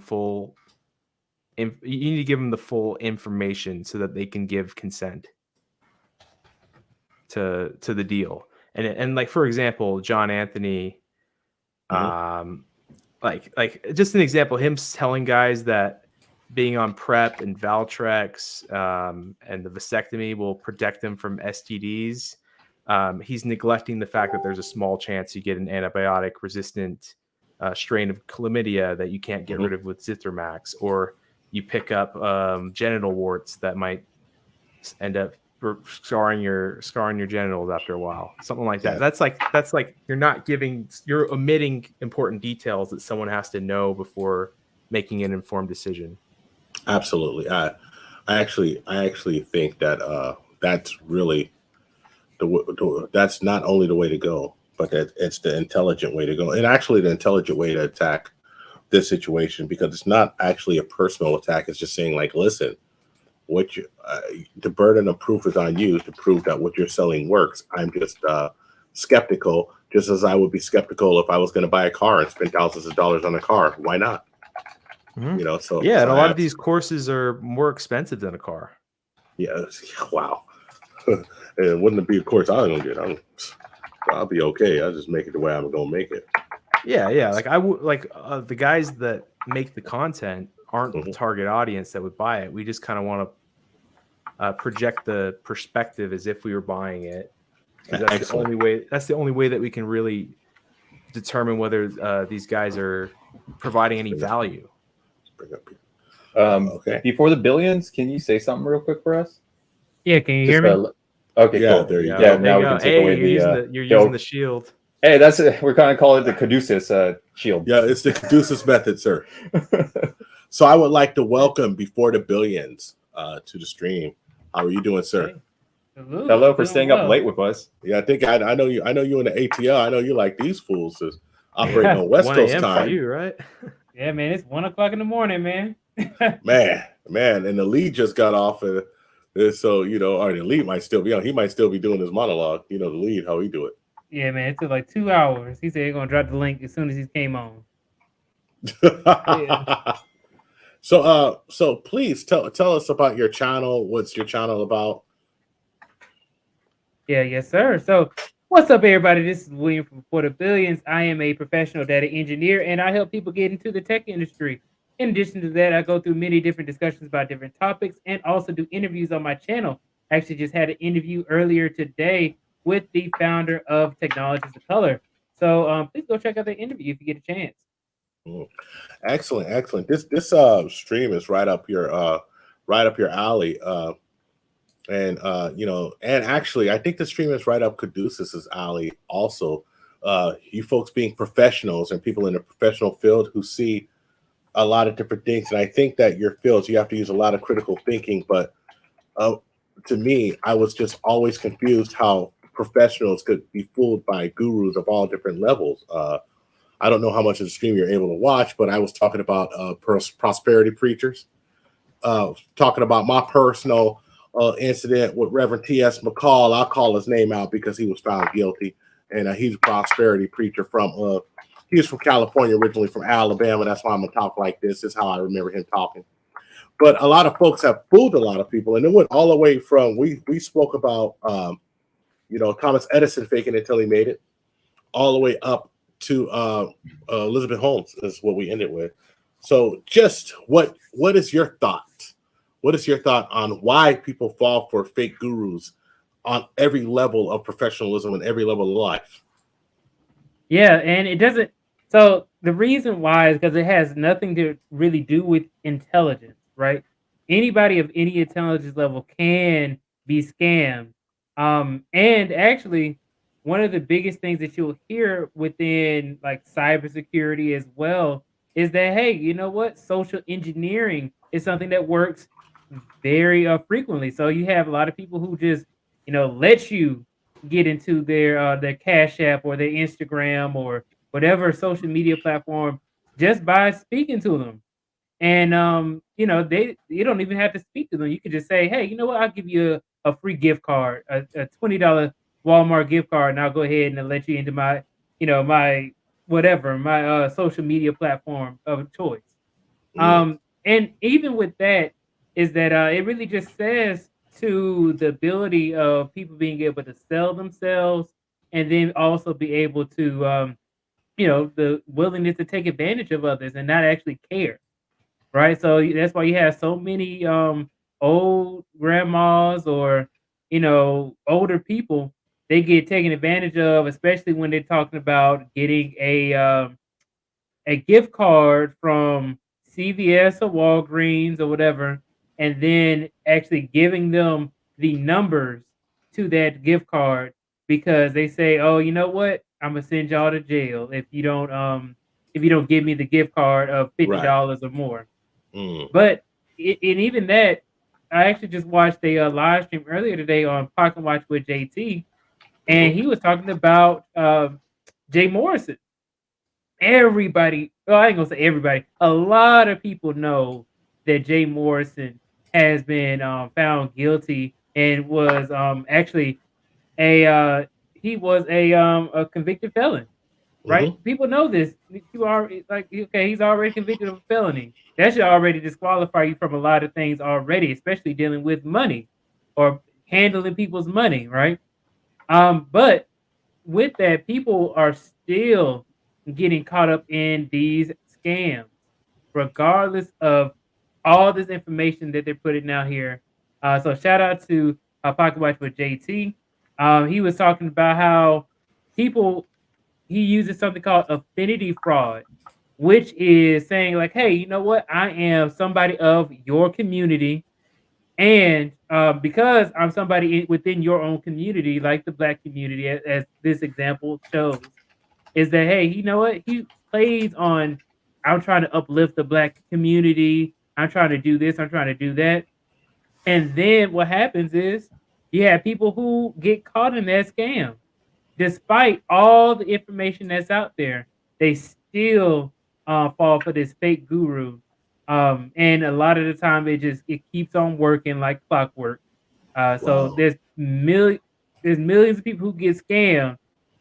the full information so that they can give consent to the deal. And like for example, John Anthony, like just an example, him telling guys that being on PrEP and Valtrex and the vasectomy will protect them from STDs. He's neglecting the fact that there's a small chance you get an antibiotic resistant strain of chlamydia that you can't get rid of with Zithromax, or you pick up genital warts that might end up scarring your genitals after a while, something like that. That's like you're omitting important details that someone has to know before making an informed decision. Absolutely. I actually think that that's really that's not only the way to go, but that it's the intelligent way to go, and actually the intelligent way to attack this situation, because it's not actually a personal attack. It's just saying like, listen, the burden of proof is on you to prove that what you're selling works. I'm just skeptical, just as I would be skeptical if I was going to buy a car and spend thousands of dollars on a car. Why not? You know, so and a lot of these courses are more expensive than a car. Yeah, wow. And wouldn't it be a course I'm gonna get? I'll be okay. I'll just make it the way I'm gonna make it. Yeah. Like I would the guys that make the content aren't the target audience that would buy it. We just kind of want to project the perspective as if we were buying it. That's the only way. That's the only way that we can really determine whether these guys are providing any value. Okay. Before the billions, can you say something real quick for us? Yeah, can you hear me? Okay, yeah, cool. there you go. Yeah, now we can take away you're using the shield. Hey, we're kind of calling it the Caduceus shield. Yeah, it's the Caduceus method, sir. So I would like to welcome Before the Billions to the stream. How are you doing, sir? Hello for staying up late with us. Yeah, I think I know you. I know you in the ATL. I know you like these fools is operating on West Coast time. For you, right? Yeah, man, it's 1 o'clock in the morning, man. man, and the lead just got off, and so or the lead might still be on. He might still be doing his monologue. The lead, how he do it. Yeah, man, it took like 2 hours. He said he's gonna drop the link as soon as he came on. So please tell us about your channel. What's your channel about? Yeah, yes, sir. So What's up, everybody? This is William from Porta Billions. I am a professional data engineer, and I help people get into the tech industry. In addition to that, I go through many different discussions about different topics and also do interviews on my channel. I actually just had an interview earlier today with the founder of Technologies of Color. So please go check out the interview if you get a chance. Excellent, excellent. This stream is right up your alley. And actually, I think the stream is right up Caduceus's alley also. You folks being professionals and people in the professional field who see a lot of different things. And I think that your fields, you have to use a lot of critical thinking. But to me, I was just always confused how professionals could be fooled by gurus of all different levels. I don't know how much of the stream you're able to watch, but I was talking about prosperity preachers, talking about my personal incident with Reverend T.S. McCall. I'll call his name out because he was found guilty, and he's a prosperity preacher from he was from California, originally from Alabama. That's why I'm gonna talk like this. This is how I remember him talking. But a lot of folks have fooled a lot of people, and it went all the way from we spoke about Thomas Edison faking it until he made it, all the way up to Elizabeth Holmes is what we ended with. So just what is your thought? What is your thought on why people fall for fake gurus on every level of professionalism and every level of life? Yeah, and it doesn't. So the reason why is because it has nothing to really do with intelligence, right? Anybody of any intelligence level can be scammed. And actually, one of the biggest things that you'll hear within like cybersecurity as well is that, hey, you know what? Social engineering is something that works very frequently. So you have a lot of people who just, let you get into their Cash App or their Instagram or whatever social media platform just by speaking to them. And you don't even have to speak to them. You could just say, hey, you know what? I'll give you a free gift card, a $20 Walmart gift card, and I'll go ahead and let you into my, my whatever, my social media platform of choice. And even with that, is that it really just says to the ability of people being able to sell themselves and then also be able to, the willingness to take advantage of others and not actually care. Right. So that's why you have so many old grandmas or, older people, they get taken advantage of, especially when they're talking about getting a gift card from CVS or Walgreens or whatever, and then actually giving them the numbers to that gift card because they say, "Oh, you know what? I'm gonna send y'all to jail if you don't give me the gift card of $50 or more." But and even that, I actually just watched a live stream earlier today on Pocket Watch with JT, and he was talking about Jay Morrison. Everybody, well, I ain't gonna say everybody, a lot of people know that Jay Morrison has been found guilty and was actually he was a convicted felon, right? People know this. You are like, okay, he's already convicted of a felony. That should already disqualify you from a lot of things already, especially dealing with money or handling people's money, right? But with that, people are still getting caught up in these scams, regardless of all this information that they're putting out here. So shout out to Pocket Watch with JT. He was talking about how he uses something called affinity fraud, which is saying like, hey, you know what? I am somebody of your community. And because I'm somebody within your own community, like the Black community, as this example shows, is that, hey, you know what? He plays on, I'm trying to uplift the Black community. I'm trying to do this. I'm trying to do that. And then what happens is you have people who get caught in that scam. Despite all the information that's out there, they still fall for this fake guru. And a lot of the time, it keeps on working like clockwork. So there's millions of people who get scammed,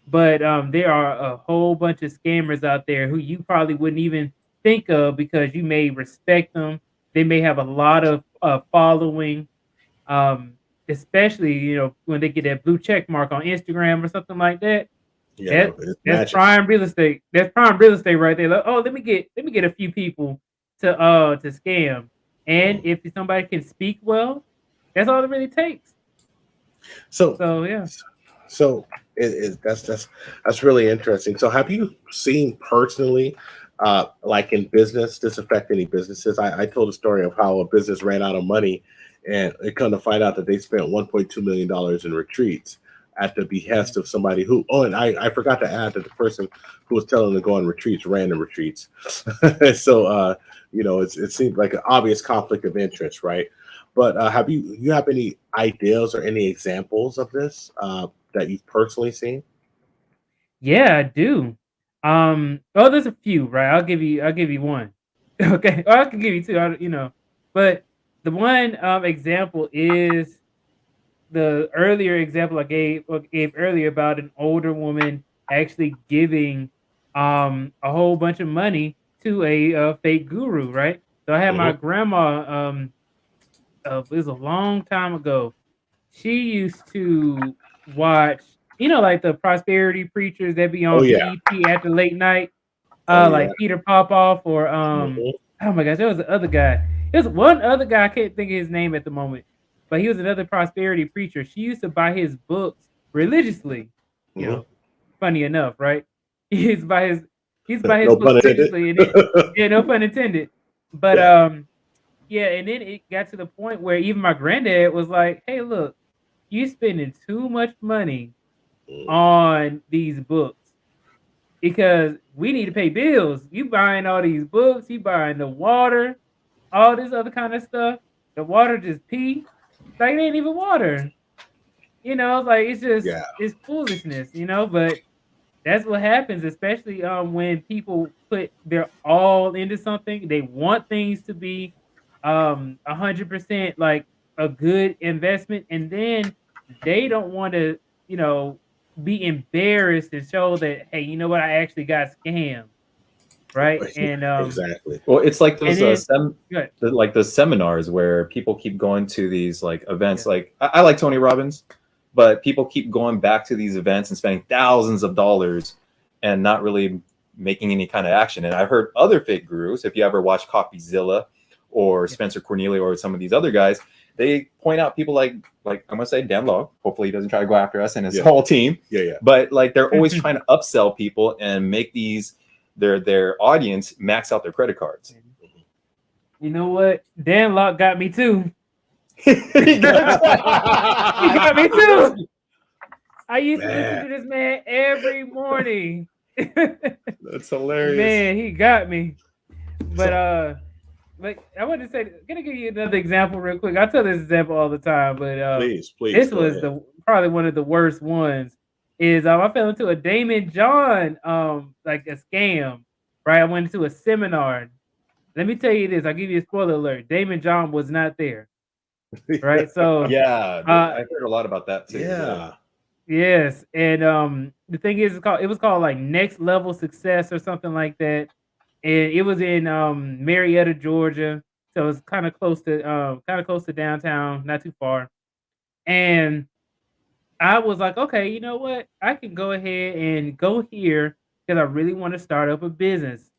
but there are a whole bunch of scammers out there who you probably wouldn't even think of because you may respect them. They may have a lot of following. especially when they get that blue check mark on Instagram or something like that. Yeah, That it's that's magic. prime real estate. That's prime real estate right there. Like, oh, let me get a few people to scam. And if somebody can speak well, that's all it really takes. So So yeah. So that's really interesting. So have you seen personally, like in business, this affect any businesses? I told a story of how a business ran out of money, and it come to find out that they spent $1.2 million in retreats at the behest of somebody who. Oh, and I forgot to add that the person who was telling them to go on retreats ran the retreats. So it seemed like an obvious conflict of interest, right? But have you have any ideas or any examples of this? That you've personally seen? Yeah, I do. Oh, there's a few, right? I'll give you one. Okay. Or I can give you two, But the one example is the earlier example I gave earlier about an older woman actually giving a whole bunch of money to a fake guru, right? So I had my Mhm. grandma it was a long time ago. She used to watch, like the prosperity preachers that be Oh on yeah. BET after late night, Oh yeah. like Peter Popoff or Mhm. oh my gosh, there was the other guy. There's one other guy, I can't think of his name at the moment, but he was another prosperity preacher. She used to buy his books religiously. You Mhm. know, funny enough, right? He's by his he's by his No books pun intended. religiously, and it yeah, no pun intended. But Yeah. yeah, and then it got to the point where even my granddad was like, "Hey, look, you spending too much money Mm. on these books because we need to pay bills. You buying all these books, you buying the water, all this other kind of stuff. The water just pee, like it ain't even water. Like Yeah. it's foolishness. But that's what happens, especially when people put their all into something. They want things to be 100% like a good investment, and then they don't want to, you know, be embarrassed and show that, hey, you know what, I actually got scammed, right? Exactly. Well, it's like And those then good. like the seminars where people keep going to these like events. Yeah. Like I like Tony Robbins, but people keep going back to these events and spending thousands of dollars and not really making any kind of action. And I've heard other fake gurus. If you ever watch CopyZilla or Yeah. Spencer Cornelia or some of these other guys, they point out people like I'm gonna say Dan Log. Hopefully, he doesn't try to go after us and his whole team. Yeah. But like they're always trying to upsell people and make these their audience max out their credit cards. You know what? Dan Locke got me too. He He got me too. I used to listen Man, to this man every morning. That's hilarious. Man, he got me. But So- I wanted to say, gonna give you another example real quick. I tell this example all the time, but please, this go was ahead. probably one of the worst ones. Is I fell into a Damon John like a scam, right? I went into a seminar. Let me tell you this. I'll give you a spoiler alert. Damon John was not there, right? So Yeah, I've heard a lot about that too. Yeah. yes, and the thing is, it was called like Next Level Success or something like that, and it was in Marietta, Georgia, so it's kind of close to downtown, not too far. And I was like, okay, you know what? I can go ahead and go here because I really want to start up a business.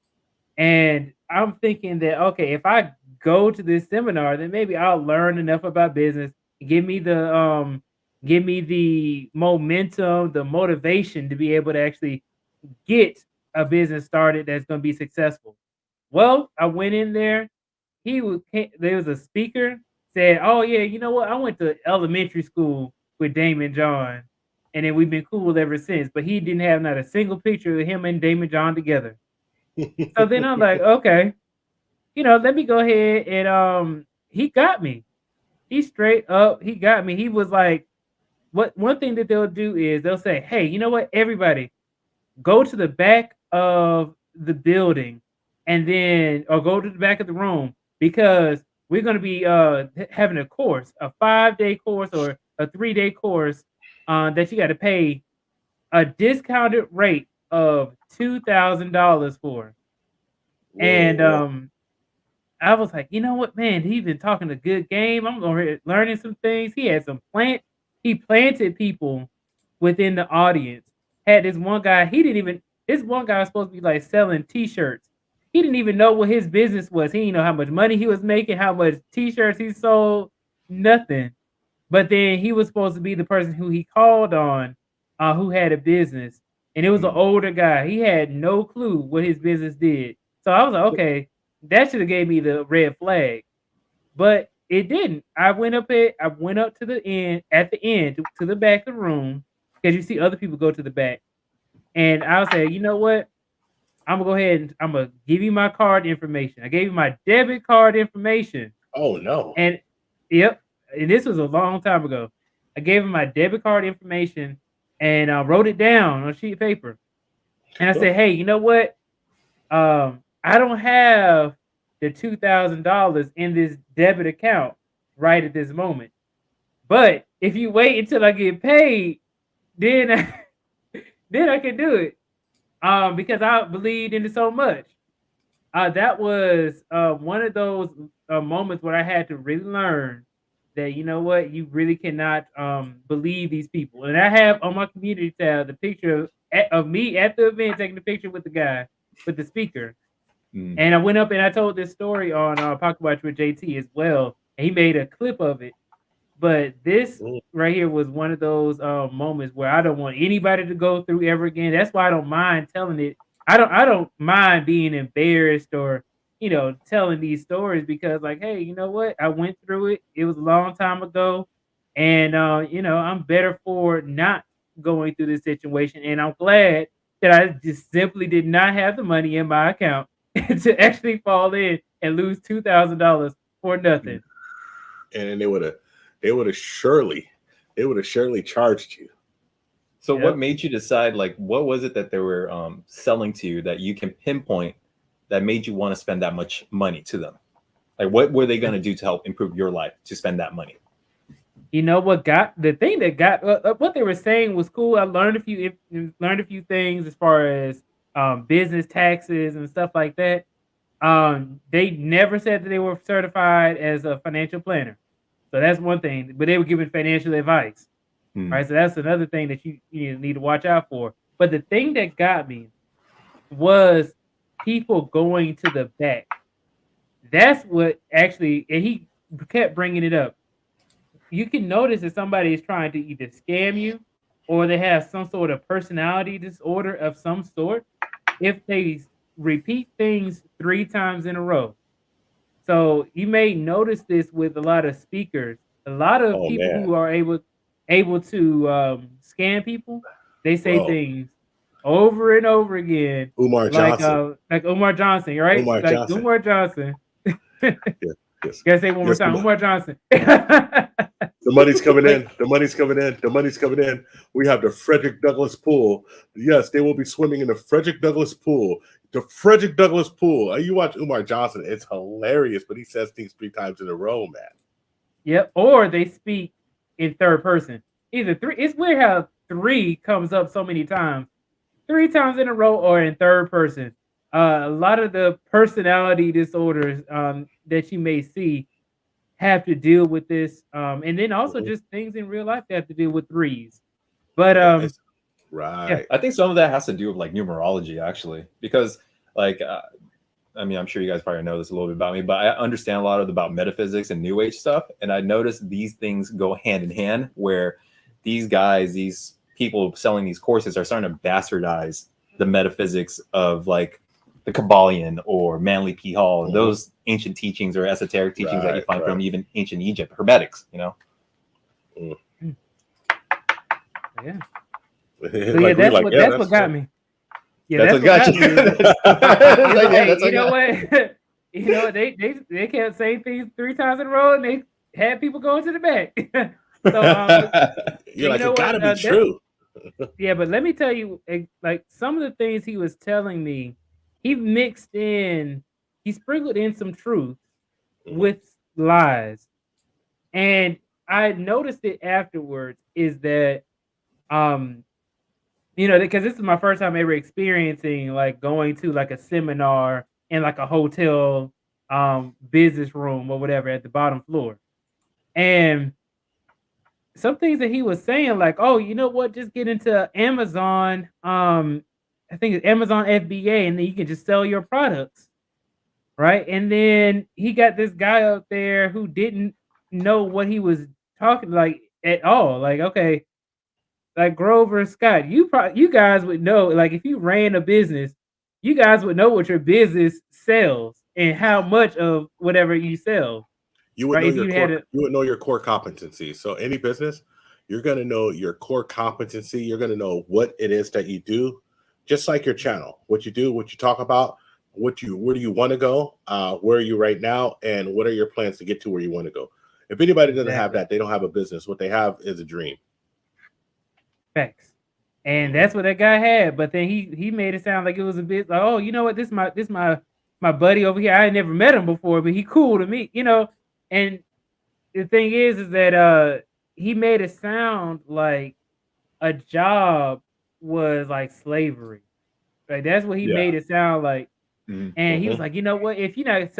And I'm thinking that, okay, if I go to this seminar, then maybe I'll learn enough about business, give me the momentum, the motivation to be able to actually get a business started that's going to be successful. Well, I went in there. There was a speaker said, "Oh yeah, you know what? I went to elementary school with Damon John, and then we've been cool ever since." But he didn't have not a single picture of him and Damon John together. So then I'm like, okay, let me go ahead and he got me. He straight up, he got me. He was like, what one thing that they'll do is they'll say, "Hey, you know what? Everybody, go to the back of the building and then or go to the back of the room because we're going to be having a course, a 5-day course or a 3-day course that you got to pay a discounted rate of $2,000 for." And Whoa. I was like, you know what, man, he's been talking a good game. I'm learning some things. He had some he planted people within the audience. Had this one guy, this one guy was supposed to be like selling t-shirts. He didn't even know what his business was. He didn't know how much money he was making, how much t-shirts he sold, nothing. But then he was supposed to be the person who he called on, who had a business. And it was an older guy. He had no clue what his business did. So I was like, okay, that should have gave me the red flag. But it didn't. I went up to the end, to the back of the room, because you see other people go to the back. And I was saying, you know what? I'm gonna go ahead and I'm gonna give you my card information. I gave you my debit card information. Oh no. And yep, and this was a long time ago. I gave him my debit card information and I wrote it down on a sheet of paper. And I said, hey, you know what? I don't have the $2,000 in this debit account right at this moment. But if you wait until I get paid, then I can do it. Because I believed in it so much. That was one of those moments where I had to really learn that, you know what, you really cannot believe these people. And I have on my community tab the picture of me at the event taking the picture with the guy, with the speaker. And I went up and I told this story on Pocket Watch with JT as well. And he made a clip of it. But this right here was one of those moments where I don't want anybody to go through ever again. That's why I don't mind telling it. I don't mind being embarrassed or, you know, telling these stories, because like, hey, you know what? I went through it. It was a long time ago. And, you know, I'm better for not going through this situation. And I'm glad that I just simply did not have the money in my account to actually fall in and lose $2,000 for nothing. And they would have surely charged you. So what made you decide, like, what was it that they were selling to you that you can pinpoint that made you want to spend that much money to them? Like, what were they going to do to help improve your life to spend that money? You know what what they were saying was cool. I learned a few things as far as business taxes and stuff like that. They never said that they were certified as a financial planner. So that's one thing, but they were giving financial advice. Right. So that's another thing that you need to watch out for. But the thing that got me was people going to the back. That's what actually, and he kept bringing it up. You can notice that somebody is trying to either scam you or they have some sort of personality disorder of some sort if they repeat things 3 times in a row. So you may notice this with a lot of speakers. A lot of people who are able to scam people, they say things over and over again. Umar Johnson. Like Umar Johnson, right? Umar Johnson. Yes. Gotta say one more time. Umar Johnson. The money's coming in. The money's coming in. The money's coming in. We have the Frederick Douglass pool. Yes, they will be swimming in the Frederick Douglass pool. The Frederick Douglass pool. You watch Umar Johnson. It's hilarious, but he says things 3 times in a row, man. Yep. Or they speak in third person. Either 3. It's weird how 3 comes up so many times. 3 times in a row or in third person. A lot of the personality disorders that you may see have to deal with this. And then also just things in real life that have to deal with 3s. But right. Yeah. I think some of that has to do with like numerology, actually, because like I mean, I'm sure you guys probably know this a little bit about me, but I understand a lot about metaphysics and new age stuff, and I noticed these things go hand in hand, where these people selling these courses are starting to bastardize the metaphysics of like the Kabbalion or Manly P. Hall, those ancient teachings or esoteric teachings that you find from even ancient Egypt, Hermetics, you know. Yeah. So that's what got me. Yeah, that's what got you. You know what? You know, they kept saying things 3 times in a row, and they had people going to the back. So you're like, it gotta be true. Yeah, but let me tell you, like some of the things he was telling me, he sprinkled in some truth with lies, and I noticed it afterwards. Is that you know, because this is my first time ever experiencing like going to like a seminar in like a hotel business room or whatever at the bottom floor. And some things that he was saying, like, oh, you know what, just get into Amazon. I think it's Amazon FBA, and then you can just sell your products. Right. And then he got this guy up there who didn't know what he was talking like at all. Like, okay, like Grover Scott, you guys would know, like, if you ran a business, you guys would know what your business sells and how much of whatever you sell. You would right? know If your you core, had a, you would know your core competency. So any business, you're going to know your core competency. You're going to know what it is that you do, just like your channel, what you do, what you talk about, where do you want to go, where are you right now, and what are your plans to get to where you want to go. If anybody doesn't have that, they don't have a business. What they have is a dream. facts. And that's what that guy had. But then he made it sound like it was a bit like, oh, you know what, this my buddy over here. I had never met him before, but he cool to me, you know. And the thing is that he made it sound like a job was like slavery. Right? That's what he made it sound like. And he was like, you know what? If you're not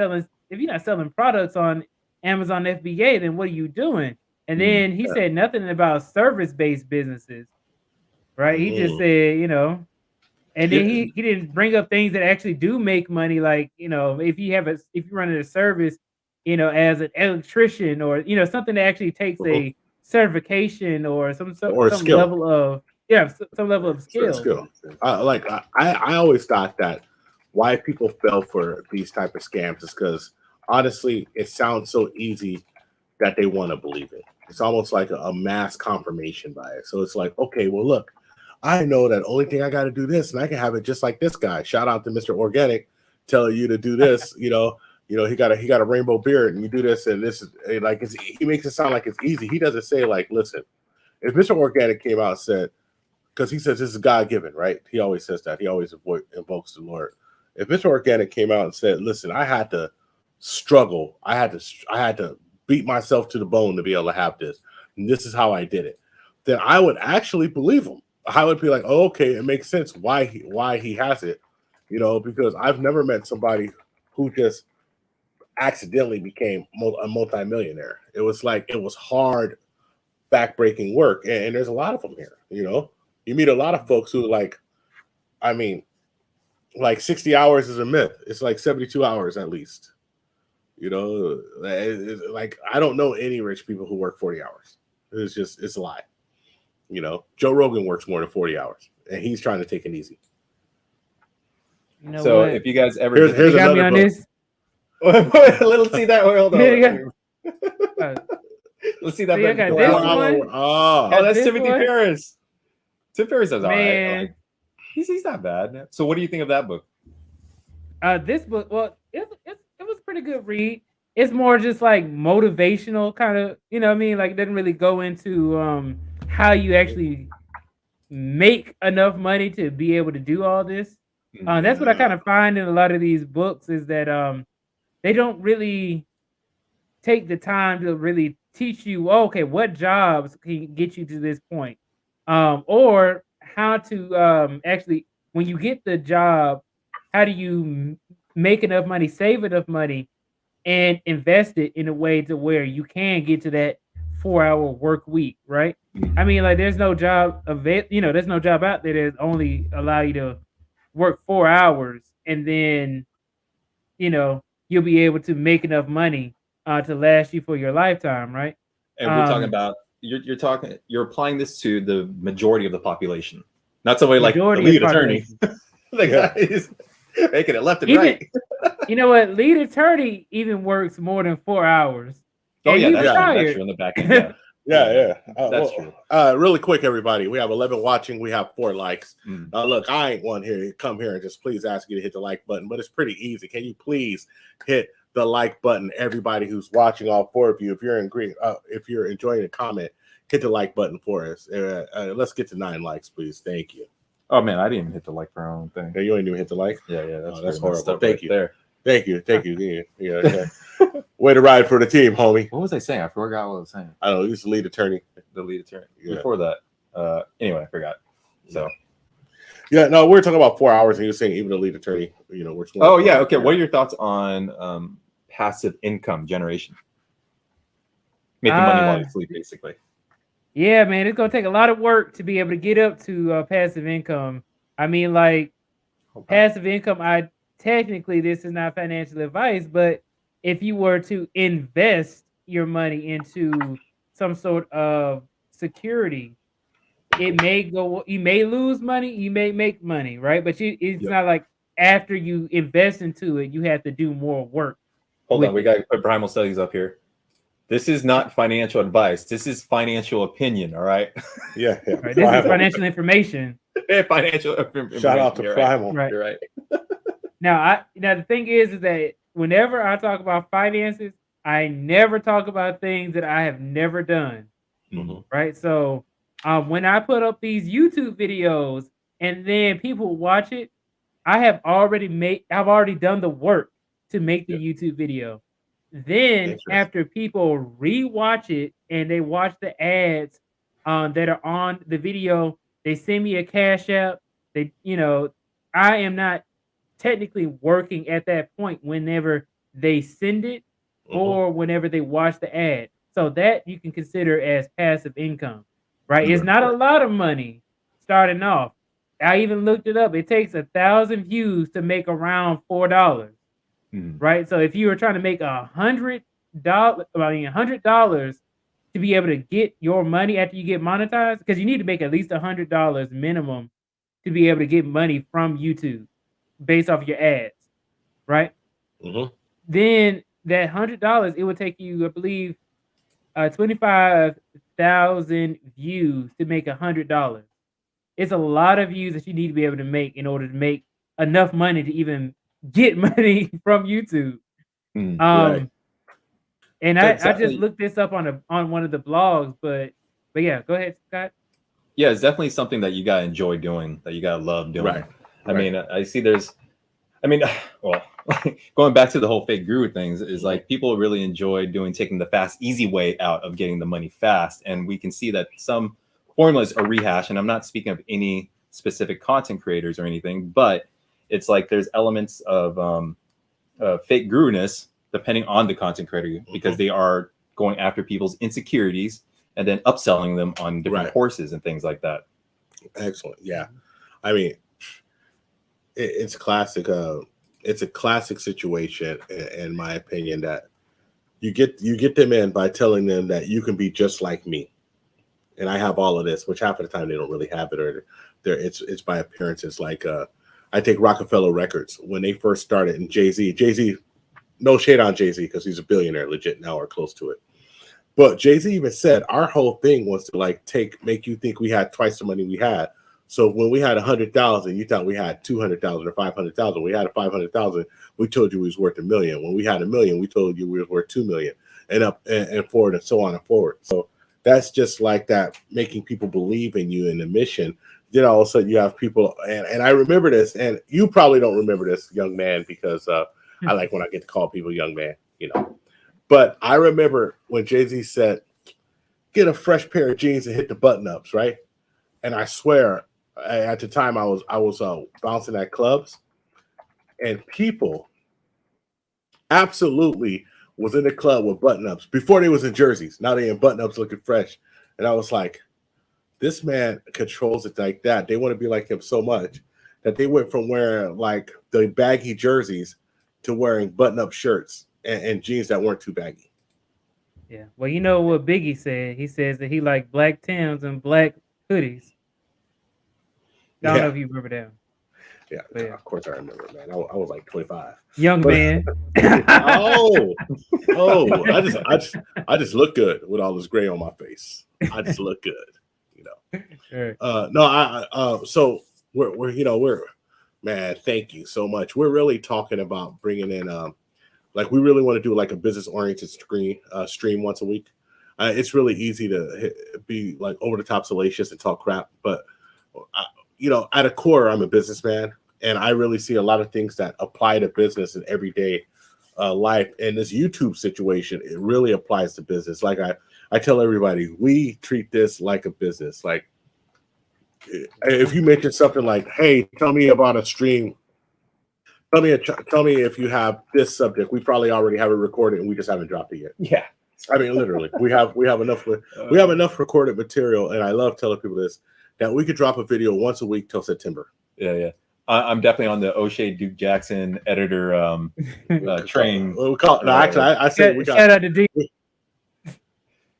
selling products on Amazon FBA, then what are you doing? And then he said nothing about service-based businesses, right? He just said, you know, and then he didn't bring up things that actually do make money, like, you know, if you run a service, you know, as an electrician, or, you know, something that actually takes a certification or some skill. level of some level of skill. I always thought that why people fell for these type of scams is because honestly, it sounds so easy that they want to believe it. It's almost like a mass confirmation bias. So it's like, okay, well, look, I know that only thing I got to do this, and I can have it just like this guy. Shout out to Mr. Organic, telling you to do this. you know, he got a rainbow beard, and you do this, and this is like he makes it sound like it's easy. He doesn't say, like, listen, if Mr. Organic came out and said, because he says this is God given, right? He always says that. He always invokes the Lord. If Mr. Organic came out and said, listen, I had to struggle, I had to beat myself to the bone to be able to have this, and this is how I did it, then I would actually believe him. I would be like, oh, okay, it makes sense why he has it, you know, because I've never met somebody who just accidentally became a multimillionaire. It was hard, backbreaking work, and there's a lot of them here. You know, you meet a lot of folks who like 60 hours is a myth. It's like 72 hours at least. You know, like I don't know any rich people who work 40 hours. It's a lie. You know, Joe Rogan works more than 40 hours, and he's trying to take it easy. You know so what? if you guys ever here's got me another on book. this. let's see that. Hold on. Let's see that. So I got this one. Oh, that's this Timothy one? Ferris. Tim Ferris is all right. Man. Like, he's not bad. So what do you think of that book? This book, well, it was a pretty good read. It's more just like motivational kind of, you know what I mean? Like, it doesn't really go into how you actually make enough money to be able to do all this. That's what I kind of find in a lot of these books, is that they don't really take the time to really teach you, okay, what jobs can get you to this point, or how to actually, when you get the job, how do you make enough money, save enough money, and invest it in a way to where you can get to that 4-hour work week, right? I mean, like, there's no job there's no job out there that only allow you to work 4 hours, and then, you know, you'll be able to make enough money to last you for your lifetime, right? And we're talking about you're applying this to the majority of the population, not somebody like the lead attorney. The guy is making it left and right. You know what? Lead attorney even works more than 4 hours. Oh, yeah, that's true on the back end. Yeah. That's true. Really quick, everybody. We have 11 watching. We have 4 likes. Look, I ain't one here. Come here and just please ask you to hit the like button, but it's pretty easy. Can you please hit the like button? Everybody who's watching, all 4 of you, if you're enjoying the comment, hit the like button for us. Let's get to 9 likes, please. Thank you. Oh man, I didn't even hit the like for our own thing. Yeah, you ain't even hit the like. Yeah, that's horrible. Thank you. There. Thank you. Yeah. Okay. Way to ride for the team, homie. What was I saying? I forgot what I was saying. I don't know. He's the lead attorney. Yeah. Before that, anyway, I forgot. So. Yeah, no, we're talking about 4 hours, and you're saying even the lead attorney, works more. Oh yeah, okay. What are your thoughts on passive income generation? Making money while you sleep, basically. Yeah, man, it's gonna take a lot of work to be able to get up to passive income. I mean, like passive income. Technically, this is not financial advice, but if you were to invest your money into some sort of security, it may go. You may lose money, you may make money, right? But it's not like after you invest into it, you have to do more work. Hold on, we got to put primal studies up here. This is not financial advice. This is financial opinion. All right. Yeah. Right, this is financial information. Financial information. Shout out to Primal. Right. You're right. Now the thing is that whenever I talk about finances, I never talk about things that I have never done. Mm-hmm. Right. So when I put up these YouTube videos and then people watch it, I've already done the work to make the YouTube video. Then after people rewatch it and they watch the ads that are on the video, they send me a cash app. I am not technically working at that point whenever they send it or whenever they watch the ad. So that you can consider as passive income, right? It's not a lot of money starting off. I even looked it up. It takes 1,000 views to make around $4, right? So if you were trying to make $100 to be able to get your money after you get monetized, because you need to make at least $100 minimum to be able to get money from YouTube based off your ads, right? Then that $100, it would take you, I believe, 25,000 views to make $100. It's a lot of views that you need to be able to make in order to make enough money to even get money from YouTube. Right. And I just looked this up on one of the blogs, but yeah, go ahead, Scott. Yeah, it's definitely something that you gotta enjoy doing, that you gotta love doing. Right. I mean, I see well, going back to the whole fake guru things is like people really enjoy taking the fast, easy way out of getting the money fast. And we can see that some formulas are rehashed, and I'm not speaking of any specific content creators or anything, but it's like there's elements of fake guru-ness depending on the content creator, because they are going after people's insecurities and then upselling them on different courses and things like that. Excellent. Yeah. I mean, it's classic. It's a classic situation, in my opinion, that you get them in by telling them that you can be just like me. And I have all of this, which half of the time they don't really have it, or it's by appearances. Like I take Rockefeller Records when they first started, and Jay-Z, no shade on Jay-Z because he's a billionaire legit now or close to it. But Jay-Z even said our whole thing was to make you think we had twice the money we had. So when we had 100,000, you thought we had 200,000 or 500,000. We had 500,000. We told you we was worth $1 million. When we had $1 million, we told you we was worth $2 million, and up and forward and so on and forward. So that's just like that, making people believe in you and the mission. Then all of a sudden you have people, and I remember this, and you probably don't remember this, young man, because I like when I get to call people young man, But I remember when Jay-Z said, "Get a fresh pair of jeans and hit the button ups," right? And I swear, at the time I was bouncing at clubs, and people absolutely was in the club with button ups before they was in jerseys. Now they in button ups looking fresh, and I was like, this man controls it like that. They want to be like him so much that they went from wearing like the baggy jerseys to wearing button up shirts and jeans that weren't too baggy. Yeah. Well, you know what Biggie said? He says that he liked black Timbs and black hoodies. I don't know if you remember that. Yeah, of course I remember, man. I was like 25. Young man. I just look good with all this gray on my face. I just look good, Right. So we're man, thank you so much. We're really talking about bringing in we really want to do like a business oriented stream once a week. It's really easy to be like over the top salacious and talk crap, but at a core, I'm a businessman, and I really see a lot of things that apply to business in everyday life. And this YouTube situation, it really applies to business. Like I tell everybody, we treat this like a business. Like if you mention something like, "Hey, tell me about a stream Tell me if you have this subject. We probably already have it recorded, and we just haven't dropped it yet. Yeah. I mean, literally, we have enough recorded material, and I love telling people this, that we could drop a video once a week till September. Yeah. I'm definitely on the O'Shea Duke Jackson editor train. We call it, no, actually, I said we got shout out to D.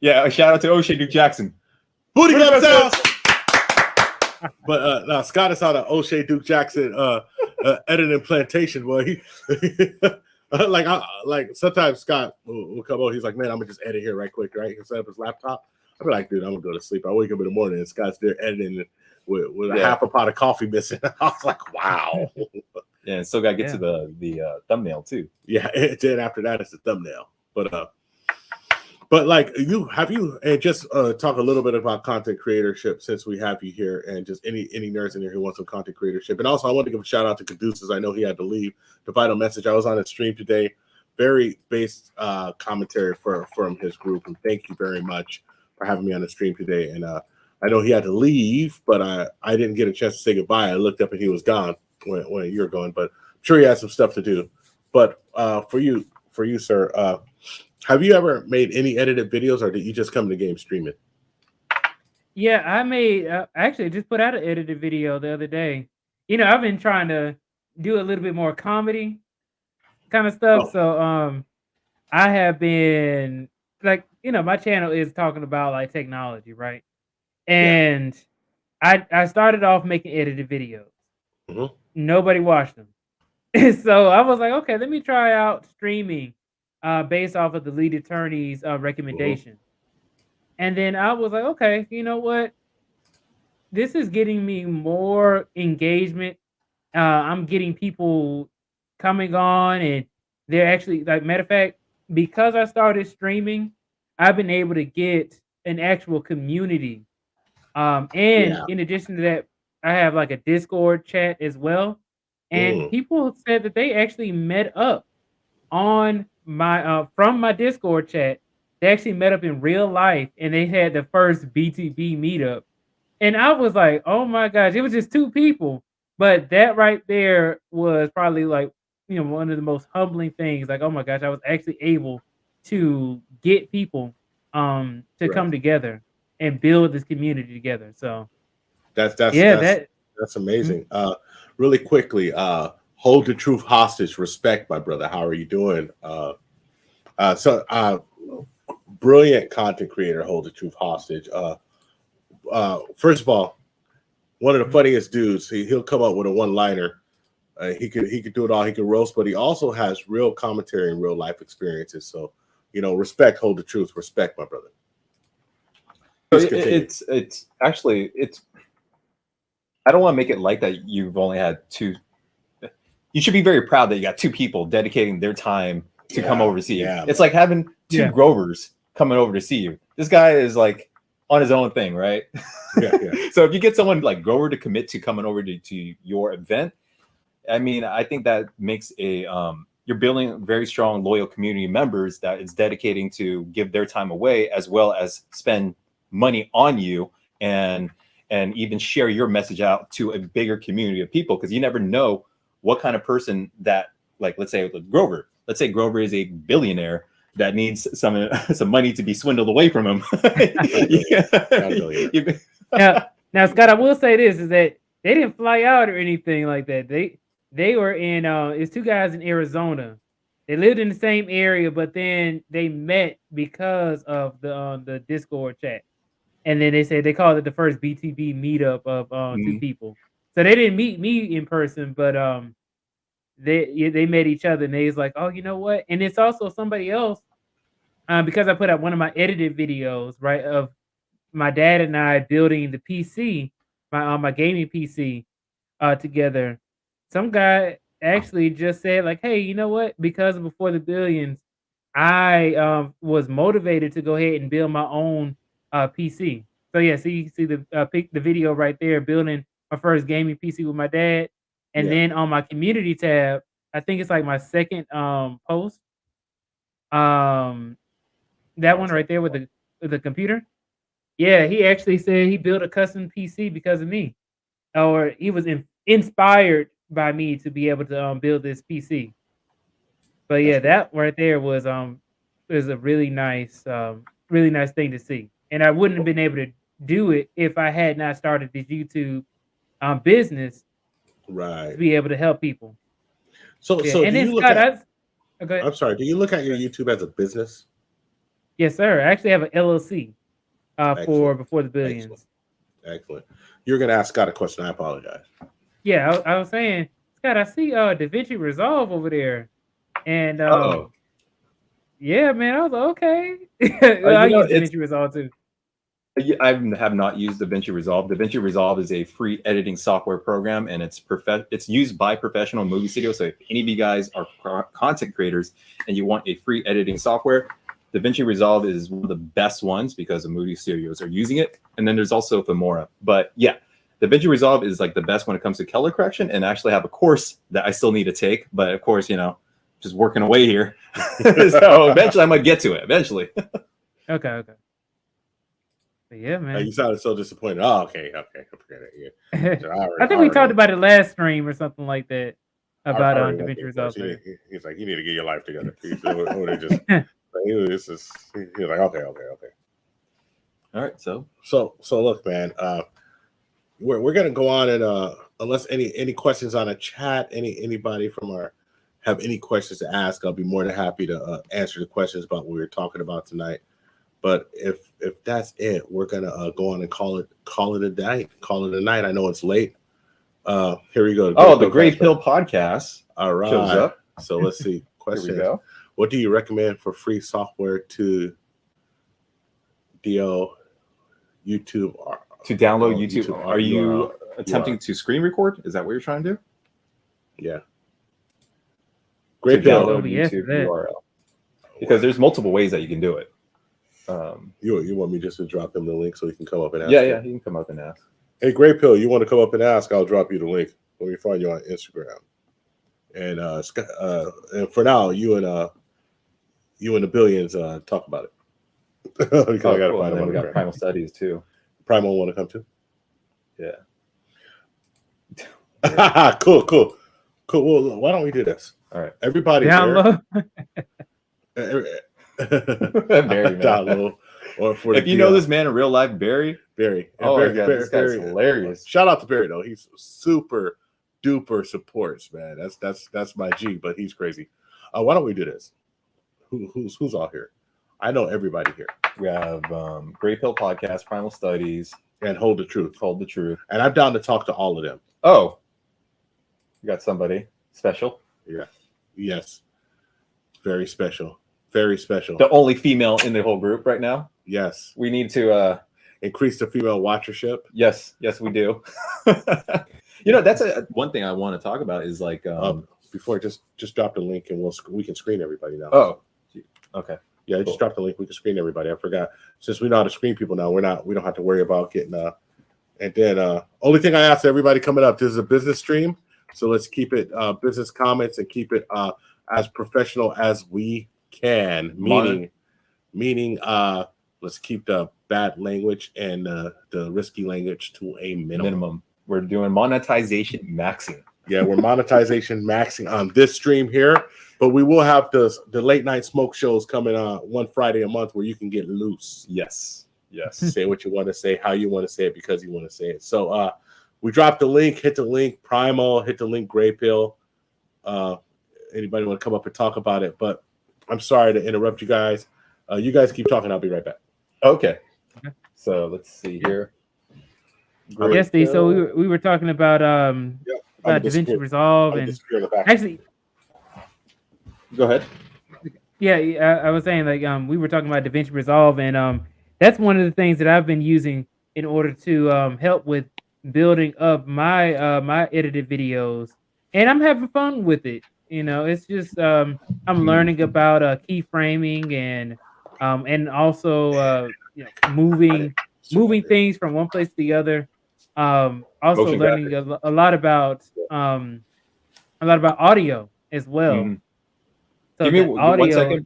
Yeah, a shout out to O'Shea Duke Jackson. Booty Club Sounds. But now Scott is on an O'Shea Duke Jackson editing plantation. Boy, he like sometimes Scott will come over. He's like, man, I'm gonna just edit here right quick, right? He'll set up his laptop. I'll be like, dude, I'm gonna go to sleep. I wake up in the morning and Scott's there editing with a half a pot of coffee missing. I was like, wow. Yeah, and still gotta get to the thumbnail too. Yeah, and then after that it's the thumbnail. But like and just talk a little bit about content creatorship since we have you here, and just any nerds in there who want some content creatorship. And also I want to give a shout out to Caduceus. I know he had to leave. The Vital Message. I was on his stream today. Very based commentary from his group, and thank you very much for having me on the stream today. And I know he had to leave, but I didn't get a chance to say goodbye. I looked up and he was gone when you were going, but I'm sure he had some stuff to do. But for you, sir, have you ever made any edited videos, or did you just come to game streaming? Yeah, I made actually just put out an edited video the other day. You know, I've been trying to do a little bit more comedy kind of stuff. So I have been like, you know, my channel is talking about like technology, right? And I started off making edited videos. Mm-hmm. Nobody watched them. So I was like, okay, let me try out streaming based off of the lead attorney's recommendation. And then I was like, okay, you know what? This is getting me more engagement. I'm getting people coming on, and they're actually, like, matter of fact, because I started streaming, I've been able to get an actual community. And in addition to that, I have like a Discord chat as well. And people said that they actually met up on my from my Discord chat. They actually met up in real life, and they had the first BTB meetup. And I was like, oh my gosh, it was just 2 people. But that right there was probably like, you know, one of the most humbling things. Like, oh my gosh, I was actually able to get people to come together and build this community together. So that's amazing. Really quickly, hold the truth hostage. Respect, my brother. How are you doing? Brilliant content creator, hold the truth hostage. First of all, one of the funniest dudes. He'll come up with a one-liner. He could do it all. He could roast, but he also has real commentary and real life experiences. So, you know, respect, hold the truth. Respect, my brother. It's actually I don't want to make it like that. You've only had 2. You should be very proud that you got 2 people dedicating their time to come over to see you. It's like having 2 Grovers coming over to see you. This guy is like on his own thing, right? So if you get someone like Grover to commit to coming over to your event, I mean, I think that makes you're building very strong, loyal community members that is dedicating to give their time away, as well as spend money on you and even share your message out to a bigger community of people, because you never know what kind of person that, like, let's say Grover is a billionaire that needs some money to be swindled away from him. Now, Scott, I will say this, is that they didn't fly out or anything like that. They were in it's 2 guys in Arizona. They lived in the same area, but then they met because of the Discord chat. And then they said they called it the first BTB meetup of 2 people. So they didn't meet me in person, but they met each other, and they was like, oh, you know what? And it's also somebody else, because I put out one of my edited videos, right, of my dad and I building the PC, my gaming PC together. Some guy actually just said, like, hey, you know what? Because of Before the Billions, I was motivated to go ahead and build my own PC. So yeah, see the video right there, building my first gaming PC with my dad. And then on my community tab, I think it's like my second post. That one right there with the computer. Yeah, he actually said he built a custom PC because of me, or he was inspired by me to be able to build this PC. But yeah, that right there was a really nice thing to see. And I wouldn't have been able to do it if I had not started this YouTube business to Right. be able to help people. So Yeah. so And do then you look Scott, at okay. I'm sorry, do you look at your YouTube as a business? Yes, sir. I actually have an LLC for Excellent. Before the Billions. Excellent. You're gonna ask Scott a question. I apologize. Yeah, I was saying, Scott, I see Davinci Resolve over there. And Uh-oh. yeah, man, I was like, okay. You I know, use DaVinci Resolve too. I have not used DaVinci Resolve. DaVinci Resolve is a free editing software program, and it's used by professional movie studios. So if any of you guys are content creators and you want a free editing software, DaVinci Resolve is one of the best ones because the movie studios are using it. And then there's also Filmora. But yeah, DaVinci Resolve is like the best when it comes to color correction, and I actually have a course that I still need to take. But of course, you know, just working away here. So eventually I might get to it eventually. Okay. But yeah, man. You sounded so disappointed. Oh, okay. I forget it. Yeah. I think we talked about it last stream or something like that about DaVinci Resolve. He's like, you need to get your life together. He's like, okay. All right, so look, man, we're gonna go on and unless any questions on the chat, anybody from our have any questions to ask, I'll be more than happy to answer the questions about what we were talking about tonight. But if that's it, we're gonna go on and call it a night. Call it a night. I know it's late. Here we go. The Gray Pill podcast. All right. Shows up. So let's see. Question. Here we go. What do you recommend for free software to YouTube? To download YouTube. Are you attempting to screen record? Is that what you're trying to do? Yeah. Great Pill. download YouTube URL. Because there's multiple ways that you can do it. You want me just to drop them the link so you can come up and ask? Yeah, you can come up and ask. Hey, Gray Pill, you want to come up and ask? I'll drop you the link. Let me find you on Instagram. And and for now, you and the Billions talk about it. I gotta find them. We got Primal Studies too. Primal want to come too? Yeah. Cool. Well, why don't we do this? All right. Everybody download. Barry, download. Or for if you know this man in real life, Barry. Oh my God, this guy's hilarious. Shout out to Barry though. He's super duper supports, man. That's my G, but he's crazy. Why don't we do this? Who's all here? I know everybody here. We have Gray Pill Podcast, Primal Studies, and Hold the Truth. And I'm down to talk to all of them. Oh, you got somebody special? Yeah. Yes. Very special. Very special. The only female in the whole group right now. Yes. We need to increase the female watchership. Yes, we do. You know, that's one thing I want to talk about is like before just drop the link and we can screen everybody now. Oh, okay. Yeah, cool. Just drop the link. We can screen everybody. I forgot. Since we know how to screen people now, we don't have to worry about getting and then only thing I ask everybody coming up, this is a business stream. So let's keep it business comments and keep it as professional as we can. Meaning let's keep the bad language and the risky language to a minimum. We're doing monetization maxing. Yeah, we're monetization maxing on this stream here, but we will have the late night smoke shows coming on one Friday a month where you can get loose. Yes. Say what you want to say, how you want to say it, because you want to say it. So we dropped the link, hit the link, Primal, hit the link, Gray Pill. Anybody want to come up and talk about it? But I'm sorry to interrupt you guys. You guys keep talking. I'll be right back. Okay. So let's see here. Yes, Steve. So we were talking about DaVinci Resolve and actually. Go ahead. Yeah, I was saying like we were talking about DaVinci Resolve and that's one of the things that I've been using in order to help with building up my my edited videos, and I'm having fun with it. You know, it's just I'm learning about keyframing and also moving things from one place to the other. Also Motion learning a lot about audio as well. Mm-hmm. So give me audio,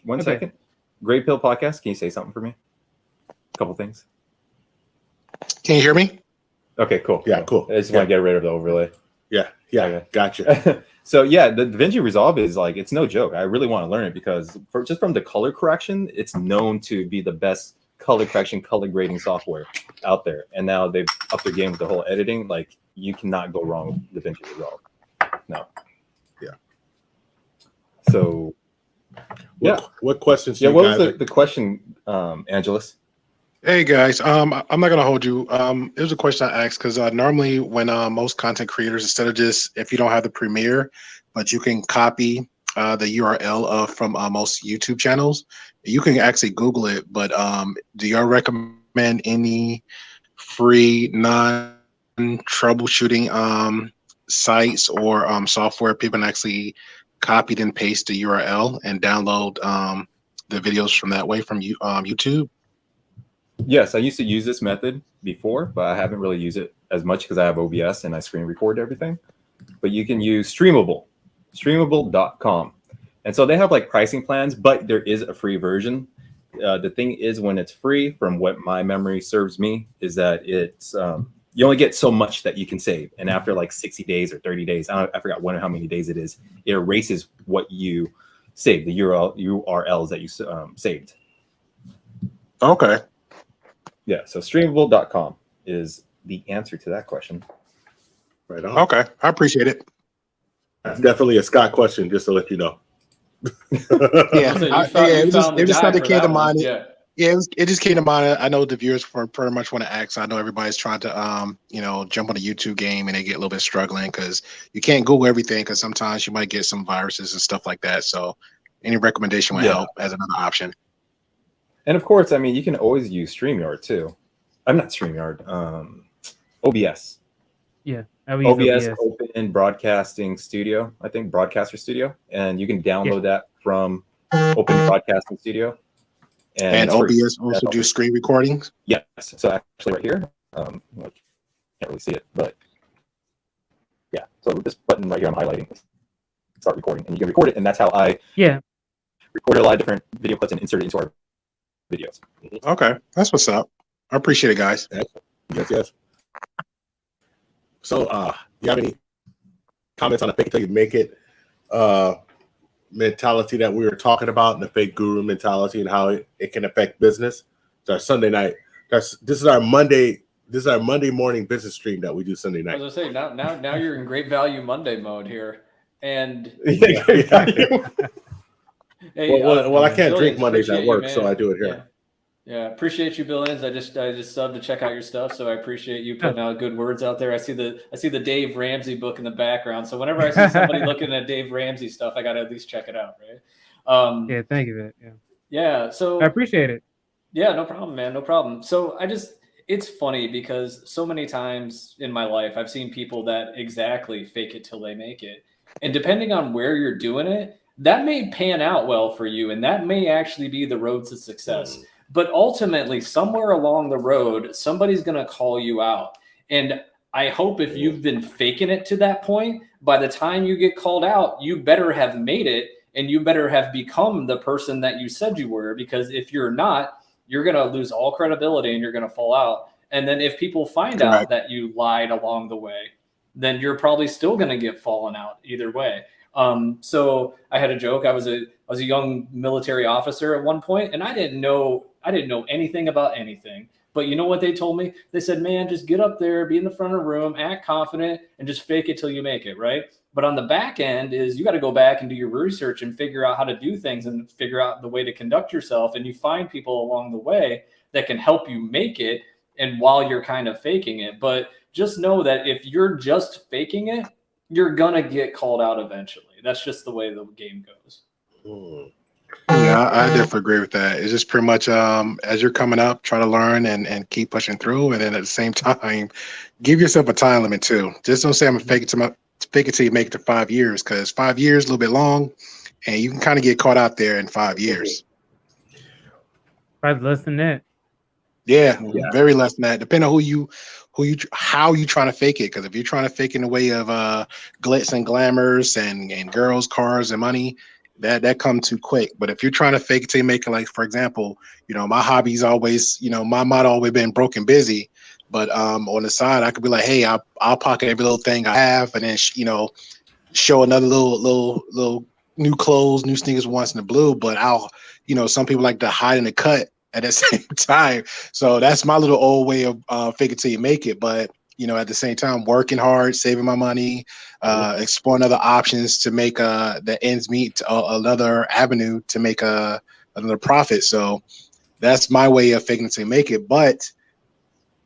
1 second. Gray Pill Podcast. Can you say something for me? A couple things. Can you hear me? Okay, cool. Yeah, cool. I just want to get rid of the overlay. Yeah. Yeah, Okay. gotcha. So yeah, the Davinci Resolve is like, it's no joke. I really want to learn it because just from the color correction, it's known to be the best color correction, color grading software out there. And now they've upped their game with the whole editing. Like, you cannot go wrong with Davinci Resolve. No. Yeah. So yeah. What questions? Yeah. You What guys was the question, Angelus? Hey guys, I'm not gonna hold you. It was a question I asked because normally when most content creators, instead of just if you don't have the Premiere, but you can copy the URL of from most YouTube channels, you can actually Google it. But do y'all recommend any free non-troubleshooting sites or software people can actually copy and paste the URL and download the videos from that way from YouTube? Yes, I used to use this method before, but I haven't really used it as much because I have OBS and I screen record everything. But you can use streamable.com. And so they have like pricing plans, but there is a free version. The thing is, when it's free, from what my memory serves me, is that it's you only get so much that you can save. And after like 60 days or 30 days, I forgot when or how many days it is, it erases what you saved, the URLs that you saved. Okay. Yeah, so streamable.com is the answer to that question. right on? Okay. I appreciate it. That's definitely a Scott question, just to let you know. Yeah. So you I- found- yeah, you it just, found the it just guy something for came to that one. mind. Yeah. Yeah, it just came to mind. I know the viewers pretty much want to ask. I know everybody's trying to jump on a YouTube game and they get a little bit struggling because you can't Google everything because sometimes you might get some viruses and stuff like that. So any recommendation would help as another option. And of course, I mean, you can always use StreamYard too. I'm not StreamYard, OBS. Yeah, I would use OBS, Open Broadcasting Studio, I think, Broadcaster Studio. And you can download that from Open Broadcasting Studio. And it's free. OBS also do screen recordings. Yes. So actually right here, I can't really see it, but yeah. So this button right here, I'm highlighting, start recording, and you can record it. And that's how I recorded a lot of different video clips and inserted it into our videos. Okay, that's what's up. I appreciate it, guys. Yes. So, you have any comments on the fake it till you make it mentality that we were talking about, and the fake guru mentality, and how it can affect business? It's our Sunday night. This is our Monday morning business stream that we do Sunday night. I was gonna say now you're in great value Monday mode here, and hey, Well, I can't drink Billions, Mondays at appreciate work, you, so man. I do it here. Yeah, appreciate you, Billions. I just subbed to check out your stuff, so I appreciate you putting out good words out there. I see the Dave Ramsey book in the background, so whenever I see somebody looking at Dave Ramsey stuff, I gotta at least check it out, right? Yeah, thank you. Yeah. Yeah, so I appreciate it. Yeah, no problem, man. No problem. So it's funny because so many times in my life, I've seen people that exactly fake it till they make it. And depending on where you're doing it, that may pan out well for you. And that may actually be the road to success. But ultimately, somewhere along the road, somebody's going to call you out. And I hope if you've been faking it to that point, by the time you get called out, you better have made it and you better have become the person that you said you were. Because if you're not, you're going to lose all credibility and you're going to fall out. And then if people find out that you lied along the way, then you're probably still going to get fallen out either way. So I had a joke. I was a young military officer at one point, and I didn't know anything about anything. But you know what they told me? They said, man, just get up there, be in the front of the room, act confident, and just fake it till you make it, right? But on the back end is you got to go back and do your research and figure out how to do things and figure out the way to conduct yourself. And you find people along the way that can help you make it, and while you're kind of faking it. But just know that if you're just faking it, you're going to get called out eventually. That's just the way the game goes. Yeah, I definitely agree with that. It's just pretty much as you're coming up, try to learn and keep pushing through. And then at the same time, give yourself a time limit too. Just don't say I'm going to fake it till you make it to 5 years, because 5 years is a little bit long and you can kind of get caught out there in 5 years. Probably less than that. Yeah, very less than that. Depending on how you trying to fake it. Because if you're trying to fake in the way of glitz and glamours and girls, cars, and money, that come too quick. But if you're trying to fake it till you make it, like for example, my hobby's always, my motto always been broke and busy. But on the side, I could be like, hey, I'll pocket every little thing I have, and then show another little new clothes, new sneakers once in the blue. But I'll, some people like to hide in the cut at the same time. So that's my little old way of fake it till you make it. But at the same time, working hard, saving my money, exploring other options to make the ends meet, another avenue to make another profit. So that's my way of faking it till you make it. But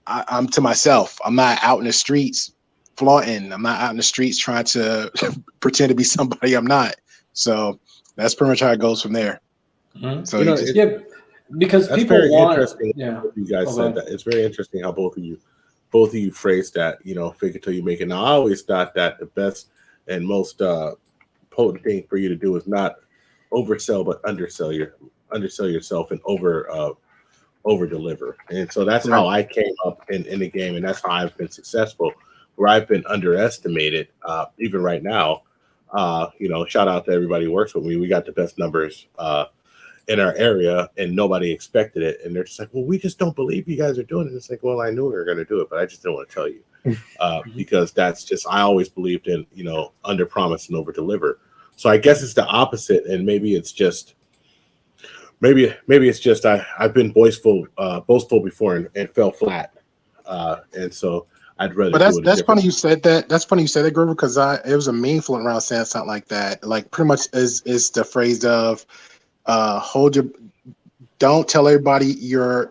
I'm to myself. I'm not out in the streets flaunting. I'm not out in the streets trying to pretend to be somebody I'm not. So that's pretty much how it goes from there. Mm-hmm. So because that's people very want. Interesting. Yeah, you guys said that. It's very interesting how both of you phrased that. Fake it till you make it. Now, I always thought that the best and most potent thing for you to do is not oversell, but undersell yourself and over deliver. And so that's how I came up in the game, and that's how I've been successful. Where I've been underestimated, even right now. Shout out to everybody who works with me. We got the best numbers in our area, and nobody expected it. And they're just like, well, we just don't believe you guys are doing it. It's like, well, I knew we were going to do it, but I just didn't want to tell you because that's just, I always believed in, under promise and over deliver. So I guess it's the opposite. And maybe it's just, I've been boastful before and fell flat. And so I'd rather. But that's funny you said that. That's funny you said that, Grover, because it was a meme floating around saying something like that. Like pretty much is the phrase of don't tell everybody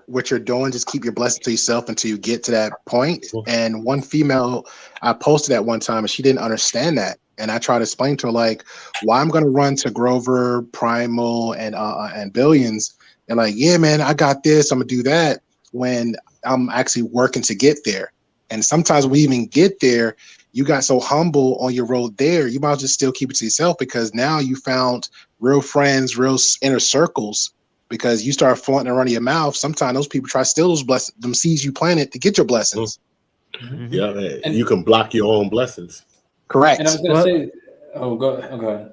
what you're doing. Just keep your blessing to yourself until you get to that point. And one female I posted at one time, and she didn't understand that. And I tried to explain to her, like, why I'm going to run to Grover, Primal, and Billions. And like, yeah, man, I got this. I'm going to do that when I'm actually working to get there. And sometimes when we even get there, you got so humble on your road there, you might as well just still keep it to yourself, because now you found real friends, real inner circles, because you start flaunting around your mouth. Sometimes those people try to steal those blessings, them seeds you planted to get your blessings. Mm-hmm. Yeah, and you can block your own blessings. Correct. And I was going to say, go ahead.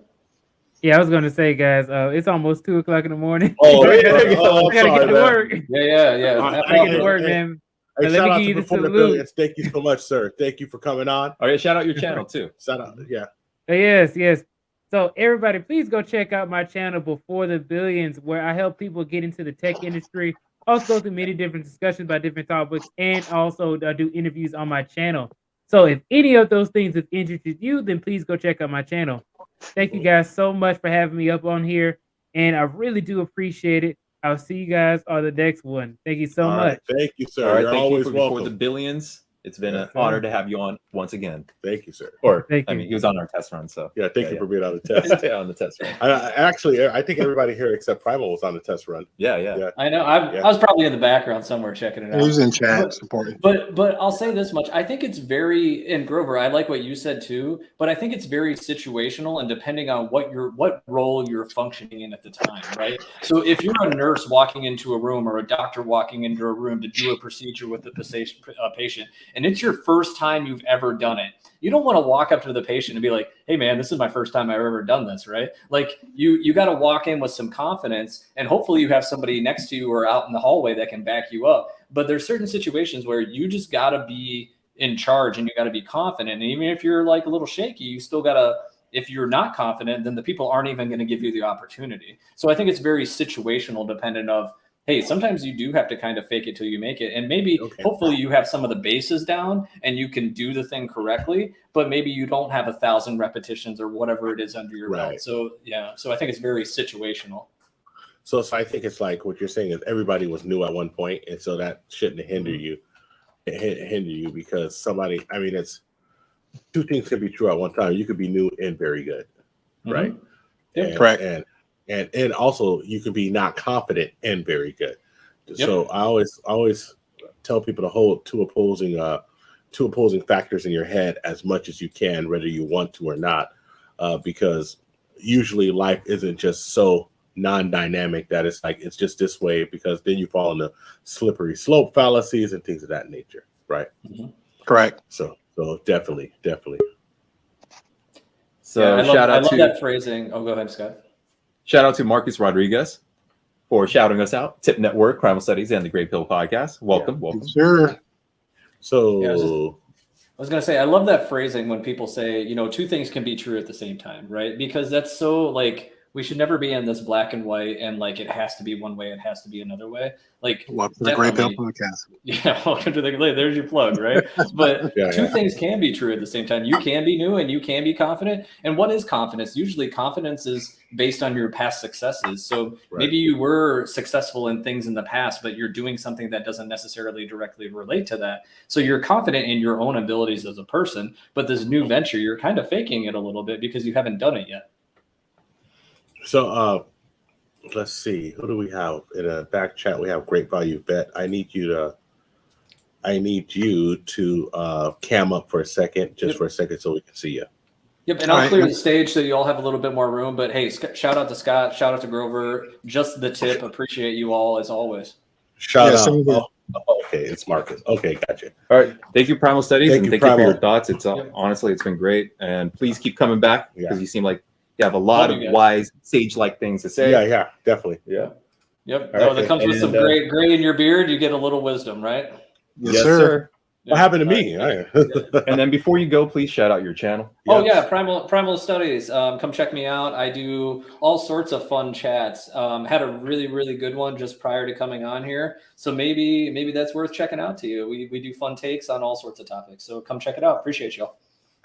Yeah, I was going to say, guys, it's almost 2:00 in the morning. Oh, I gotta get to work. Yeah. I gotta get to work, man. Hey, shout out to Before the Billions. Thank you so much, sir. Thank you for coming on. Oh, yeah, shout out your channel too. Shout out, yeah. Yes. So everybody, please go check out my channel Before the Billions, where I help people get into the tech industry. Also go through many different discussions about different topics, and also do interviews on my channel. So if any of those things have interested you, then please go check out my channel. Thank you guys so much for having me up on here, and I really do appreciate it. I'll see you guys on the next one. Thank you so much. Thank you, sir. All right, You're thank always you welcome. Before the Billions. It's been an honor to have you on once again. Thank you, sir. Thank you. He was on our test run, so yeah. Thank you for being on the test. Yeah, on the test run. I think everybody here except Primal was on the test run. Yeah. I know. I was probably in the background somewhere checking it out. He was in chat supporting. But I'll say this much: I think it's very, and Grover, I like what you said too. But I think it's very situational and depending on what role you're functioning in at the time, right? So if you're a nurse walking into a room or a doctor walking into a room to do a procedure with the patient, and it's your first time you've ever done it, you don't want to walk up to the patient and be like, hey man, this is my first time I've ever done this, right? Like you got to walk in with some confidence, and hopefully you have somebody next to you or out in the hallway that can back you up. But there's certain situations where you just got to be in charge and you got to be confident. And even if you're like a little shaky, you still got to, if you're not confident, then the people aren't even going to give you the opportunity. So I think it's very situational, dependent of, hey, sometimes you do have to kind of fake it till you make it. And maybe, hopefully you have some of the bases down and you can do the thing correctly, but maybe you don't have 1,000 repetitions or whatever it is under your belt. So yeah, so I think it's very situational. So I think it's like what you're saying is everybody was new at one point, and so that shouldn't hinder you. Hinder you because somebody, I mean, it's two things can be true at one time. You could be new and very good, right? Yeah, correct. And also you could be not confident and very good. So I always tell people to hold two opposing factors in your head as much as you can, whether you want to or not, because usually life isn't just so non-dynamic that it's like it's just this way, because then you fall into slippery slope fallacies and things of that nature, right? Correct. So definitely. So I love that phrasing. Oh, go ahead, Scott. Shout out to Marcus Rodriguez for shouting us out. TIP Network, Crime Studies, and the Great Pill Podcast. Welcome. Sure. So Yeah, I was gonna say, I love that phrasing when people say, you know, two things can be true at the same time, right? Because that's so like we should never be in this black and white and like it has to be one way, it has to be another way. Like Welcome to the Great Pill definitely, Podcast. yeah, welcome to the there's your plug, right? But Yeah, two yeah. things can be true at the same time. You can be new and you can be confident. And what is confidence? Usually confidence is based on your past successes. So Right. maybe you were successful in things in the past, but you're doing something that doesn't necessarily directly relate to that. So you're confident in your own abilities as a person, but this new venture, you're kind of faking it a little bit because you haven't done it yet. So let's see. Who do we have in a back chat? We have Great Value Vet. I need you to cam up for a second, just for a second, so we can see you. Yep, and All I'll right. clear the stage so you all have a little bit more room. But hey, shout out to Scott, shout out to Grover. Just the tip. Appreciate you all as always. Shout Yeah, out. same here. Okay, it's Marcus. Okay, gotcha. All right. Thank you, Primal Studies, Thank and you, thank you for Primal. your thoughts. It's honestly, it's been great, and please keep coming back because Yeah. you seem like you have a lot Love of you guys. wise, sage-like things to say. Yeah, definitely. Yeah. Yep. All No, right, that comes with and, some gray in your beard. You get a little wisdom, right? Yes, sir. What happened to me? And then before you go, please shout out your channel. Oh Yes. yeah, Primal Studies. Come check me out. I do all sorts of fun chats. Had a really good one just prior to coming on here. So maybe that's worth checking out to you. We do fun takes on all sorts of topics. So come check it out. Appreciate y'all.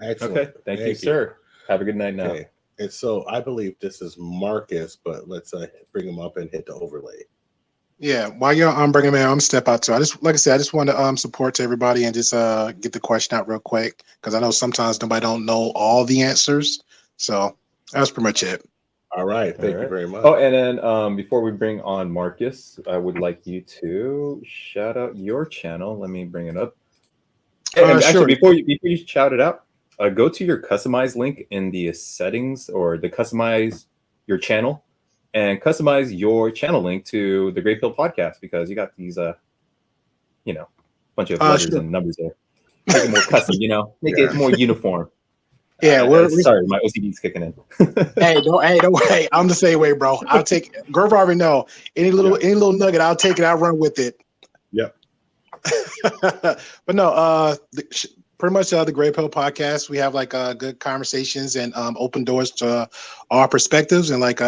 Excellent. Okay. Thank you, sir. Have a good night now. Okay. And so I believe this is Marcus, but let's bring him up and hit the overlay. Yeah, while you're bringing me on, I'm step out too. I just want to support to everybody and just get the question out real quick because I know sometimes nobody don't know all the answers. So that's pretty much it. All right. Thank All you right. very much. Oh, and then before we bring on Marcus, I would like you to shout out your channel. Let me bring it up. And Sure. actually, before you shout it out, go to your customize link in the settings or the customize your channel and customize your channel link to the Great Pill Podcast because you got these, bunch of letters Sure. and numbers there. Make it more custom, make it more uniform. Yeah, sorry, my OCD's kicking in. Hey, don't worry. I'm the same way, bro. I'll take Grover already know any little nugget. I'll take it. I'll run with it. Yep. But no, pretty much the Great Pill Podcast. We have like good conversations and open doors to our perspectives. And like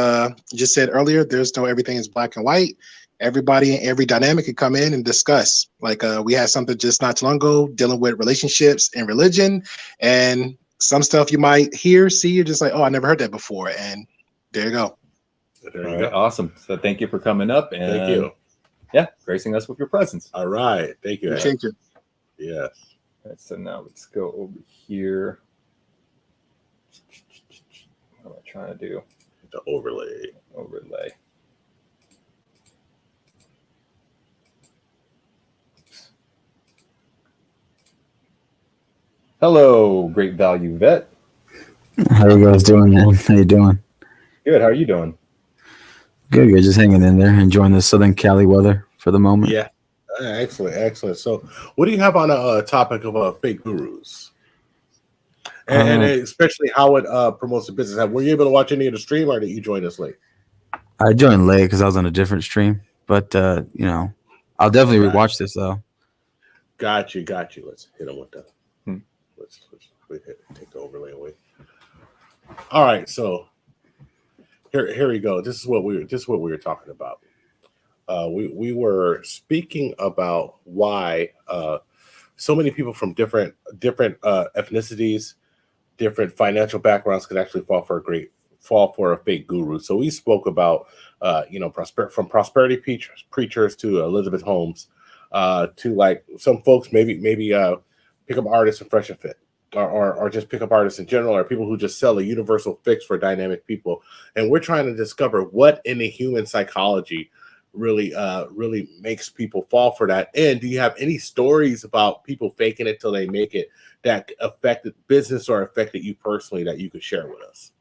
just said earlier, there's no everything is black and white. Everybody and every dynamic can come in and discuss. Like we had something just not too long ago dealing with relationships and religion, and some stuff you might hear, see, you're just like, oh, I never heard that before. And there you go. There All you right, go. awesome. So thank you for coming up and Thank you. Yeah, gracing us with your presence. All right. Thank you. Appreciate you. Yes. All right, so now let's go over here. What am I trying to do? The overlay. Overlay. Hello, Great Value Vet. How you guys doing, man? How you doing? Good. How are you doing? Good. Just hanging in there, enjoying the Southern Cali weather for the moment. Yeah. Excellent. So, what do you have on a topic of fake gurus, and especially how it promotes the business? Were you able to watch any of the stream, or did you join us late? I joined late because I was on a different stream, but I'll definitely rewatch this though. Got you. Let's hit them with the. Let's take the overlay away. All right, so here we go. This is what we were talking about. We were speaking about why so many people from different ethnicities, different financial backgrounds could actually fall for a fake guru. So we spoke about from prosperity preachers to Elizabeth Holmes, to like some folks maybe pick up artists in Fresh and Fit, or just pick up artists in general, or people who just sell a universal fix for dynamic people. And we're trying to discover what in the human psychology really makes people fall for that. And do you have any stories about people faking it till they make it that affected business or affected you personally that you could share with us?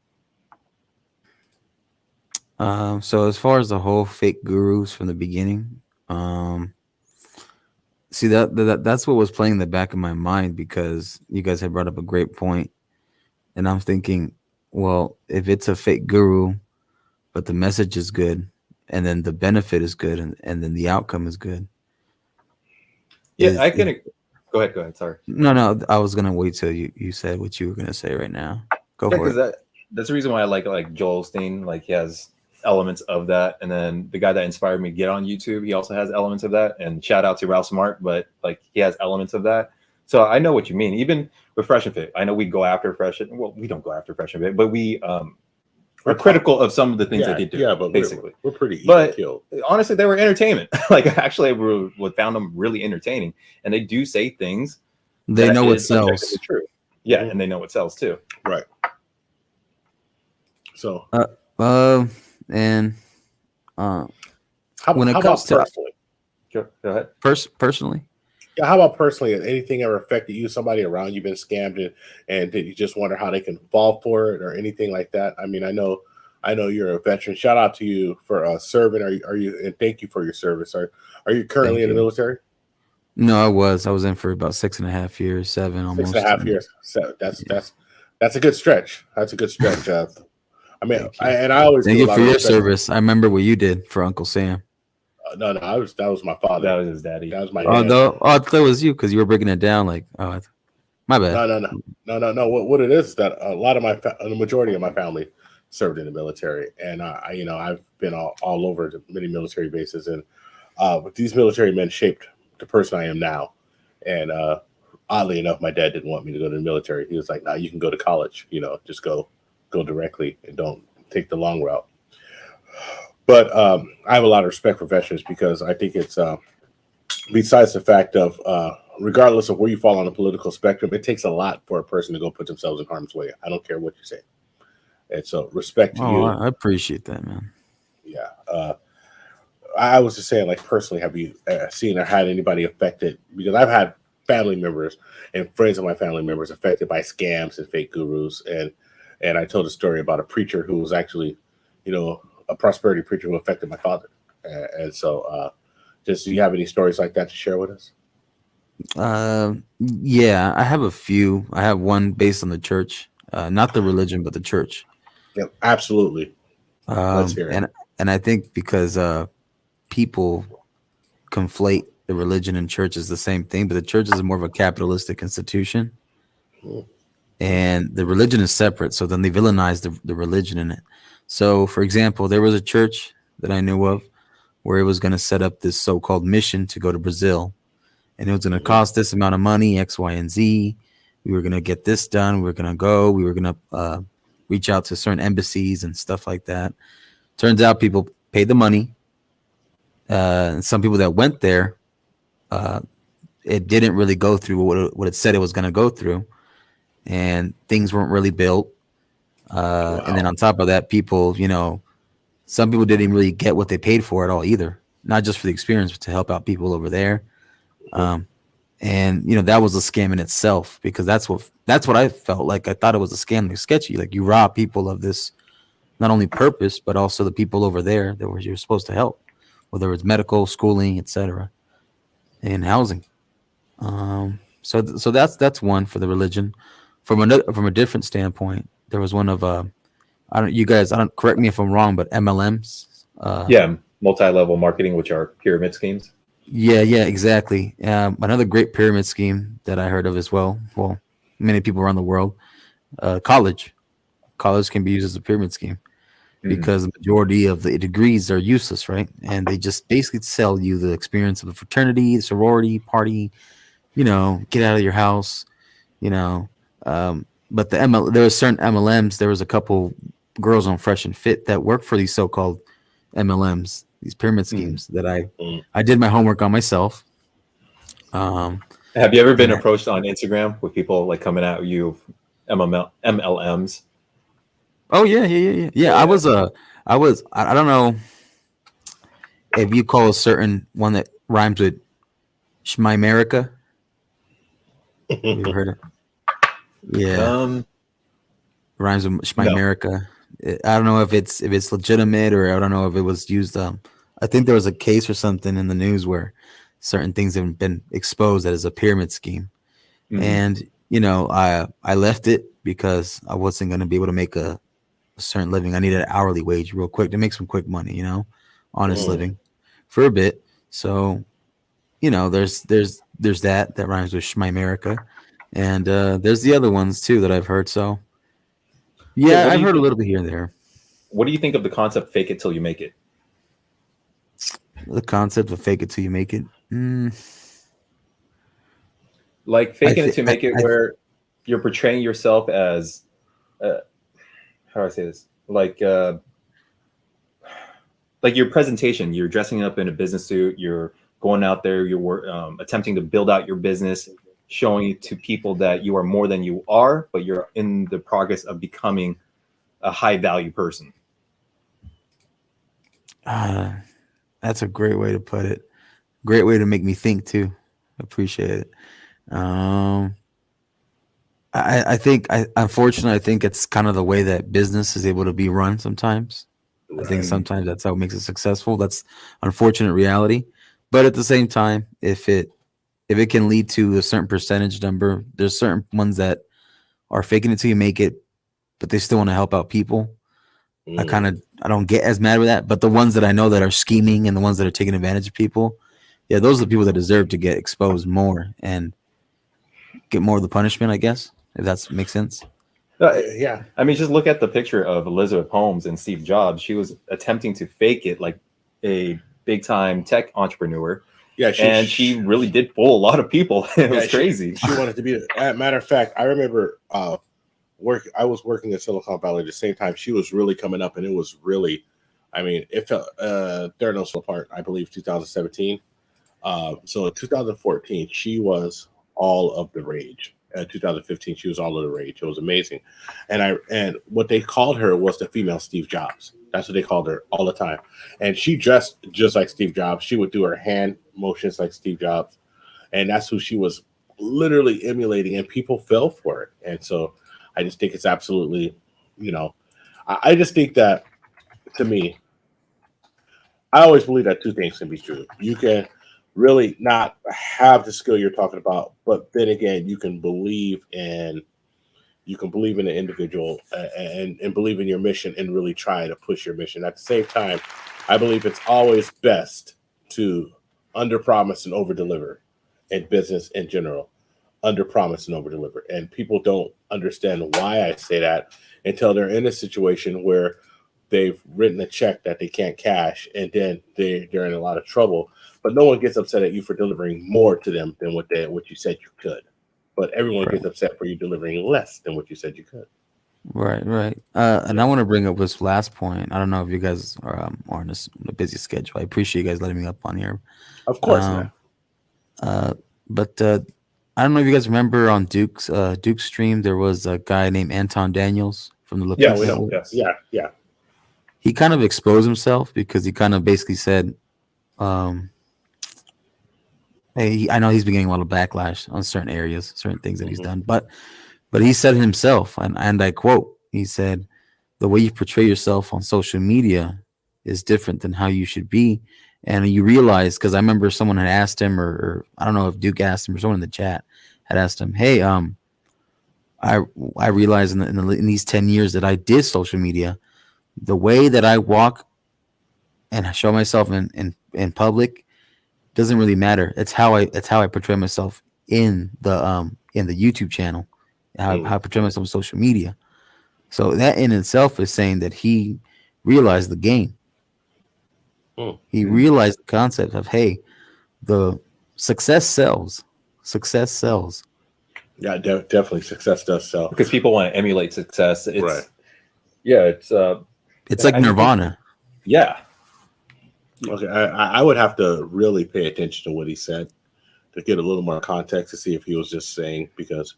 So as far as the whole fake gurus from the beginning, see that's what was playing in the back of my mind, because you guys had brought up a great point, and I'm thinking, well, if it's a fake guru, but the message is good, and then the benefit is good, and then the outcome is good. Yeah, I can. Go Go ahead. Sorry. No, I was gonna wait till you said what you were gonna say right now. Go Yeah, for it. because that's the reason why I like Joel Osteen. Like he has elements of that, and then the guy that inspired me to get on YouTube, he also has elements of that. And shout out to Ralph Smart, but like he has elements of that. So I know what you mean. Even with Fresh and Fit, I know we go after Fresh. Well, we don't go after Fresh and Fit, but we are critical of some of the things they did do. Yeah, but basically, we're pretty But killed. honestly, they were entertainment. Like actually, we found them really entertaining, and they do say things. They that know what is sells. objectively true. Yeah, and they know what sells too. Right. So And how when it how comes about to personally? Go ahead. personally, Yeah, how about personally? Has anything ever affected you? Somebody around you been scammed, and did you just wonder how they can fall for it or anything like that? I mean, I know you're a veteran. Shout out to you for serving. Are you? And thank you for your service. Are you currently in the military? no, I was in for about 6.5 years, 7 almost. 6.5 years. So that's a good stretch. That's a good stretch. I mean, I always Thank do a you lot for of your respect. service. I remember what you did for Uncle Sam. No, that was my father. That was his daddy. That was my Oh dad. no, I thought it was you because you were breaking it down. Like, my bad. No. What it is that a lot of the majority of my family served in the military, and I've been all over the many military bases, and but these military men shaped the person I am now. And oddly enough, my dad didn't want me to go to the military. He was like, "No, you can go to college. Just go directly and don't take the long route." But I have a lot of respect for veterans because I think it's besides the fact of regardless of where you fall on the political spectrum, it takes a lot for a person to go put themselves in harm's way. I don't care what you say. And so respect to you. I appreciate that, man. Yeah. I was just saying, like, personally, have you seen or had anybody affected? Because I've had family members and friends of my family members affected by scams and fake gurus. And I told a story about a preacher who was actually, a prosperity preacher who affected my father. And so do you have any stories like that to share with us? Yeah, I have a few. I have one based on the church, not the religion, but the church. Yeah, absolutely. Let's hear it. And I think because people conflate the religion and church as the same thing, but the church is more of a capitalistic institution, and the religion is separate. So then they villainize the religion in it. So, for example, there was a church that I knew of where it was going to set up this so-called mission to go to Brazil, and it was going to cost this amount of money, X, Y, and Z. We were going to get this done. We were going to go. We were going to reach out to certain embassies and stuff like that. Turns out people paid the money. Some people that went there, it didn't really go through what it said it was going to go through, and things weren't really built. Wow. And then on top of that, people, some people didn't really get what they paid for at all either. Not just for the experience, but to help out people over there. And that was a scam in itself, because that's what I felt like. I thought it was a scam, like sketchy. Like, you rob people of this, not only purpose, but also the people over there that you're supposed to help, whether it's medical, schooling, etc., and housing. So that's one for the religion. From a different standpoint, there was one of correct me if I'm wrong, but MLMs. Multi-level marketing, which are pyramid schemes. Yeah, exactly. Another great pyramid scheme that I heard of as well. Well, many people around the world. College can be used as a pyramid scheme because the majority of the degrees are useless, right? And they just basically sell you the experience of a fraternity, sorority, party. Get out of your house. But there are certain MLMs. There was a couple girls on Fresh and Fit that work for these so-called MLMs, these pyramid schemes that I did my homework on myself. Have you ever been approached on Instagram with people like coming at you MLMs? Oh yeah. I don't know if you call a certain one that rhymes with Schmimerica. You heard it? Yeah. Rhymes with Schmimerica. No. I don't know if it's legitimate, or I don't know if it was used. I think there was a case or something in the news where certain things have been exposed as a pyramid scheme. And I left it because I wasn't going to be able to make a certain living. I needed an hourly wage real quick to make some quick money, honest living for a bit. So, you know, there's that rhymes with Schmimerica, and there's the other ones too that I've heard. So yeah, what do I've you heard a think- little bit here and there. What do you think of the concept "fake it till you make it"? The concept of fake it till you make it. Like faking I it to make it where you're portraying yourself as, how do I say this? Like your presentation, you're dressing up in a business suit, you're going out there, you're attempting to build out your business, showing to people that you are more than you are, but you're in the progress of becoming a high value person. That's a great way to put it. Great way to make me think too. Appreciate it. Unfortunately, I think it's kind of the way that business is able to be run sometimes. I think sometimes that's how it makes it successful. That's unfortunate reality. But at the same time, if it can lead to a certain percentage number, there's certain ones that are faking it till you make it, but they still want to help out people. I don't get as mad with that. But the ones that I know that are scheming and the ones that are taking advantage of people, yeah, those are the people that deserve to get exposed more and get more of the punishment, I guess, if that makes sense. Yeah. I mean, just look at the picture of Elizabeth Holmes and Steve Jobs. She was attempting to fake it like a big time tech entrepreneur. Yeah, she really did fool a lot of people. It was crazy. She wanted to be. Matter of fact, I remember I was working in Silicon Valley at the same time. She was really coming up, and it was really, I mean, it felt Theranos fell apart. I believe 2017. So in 2014, she was all of the rage. 2015, she was all of the rage. It was amazing, and what they called her was the female Steve Jobs. That's what they called her all the time. And she dressed just like Steve Jobs. She would do her hand motions like Steve Jobs, and that's who she was literally emulating. And people fell for it. And so I just think it's absolutely, I just think that, to me, I always believe that two things can be true. You can really not have the skill you're talking about, but then again, you can believe in the individual and believe in your mission and really try to push your mission. At the same time, I believe it's always best to under-promise and over-deliver in business in general. Under-promise and over-deliver. And people don't understand why I say that until they're in a situation where they've written a check that they can't cash, and then they're in a lot of trouble. But no one gets upset at you for delivering more to them than what you said you could. But everyone gets upset for you delivering less than what you said you could. Right. And I want to bring up this last point. I don't know if you guys are on a busy schedule. I appreciate you guys letting me up on here. Of course, man. But I don't know if you guys remember on Duke's stream, there was a guy named Anton Daniels from the Yeah, we know. Yes. Yeah. He kind of exposed himself because he kind of basically said, hey, I know he's been getting a lot of backlash on certain areas, certain things that he's done, but he said himself, and I quote, he said, the way you portray yourself on social media is different than how you should be. And you realize, because I remember someone had asked him, or I don't know if Duke asked him or someone in the chat had asked him, hey, I realized in these 10 years that I did social media, the way that I walk and show myself in public doesn't really matter. It's how I portray myself in the YouTube channel, how I portray myself on social media. So that in itself is saying that he realized the game. He realized the concept of, hey, the success sells. Success sells. Yeah, definitely success does sell. Because people want to emulate success. It's, right. Yeah, it's like Nirvana. Yeah. Okay, I would have to really pay attention to what he said to get a little more context to see if he was just saying, because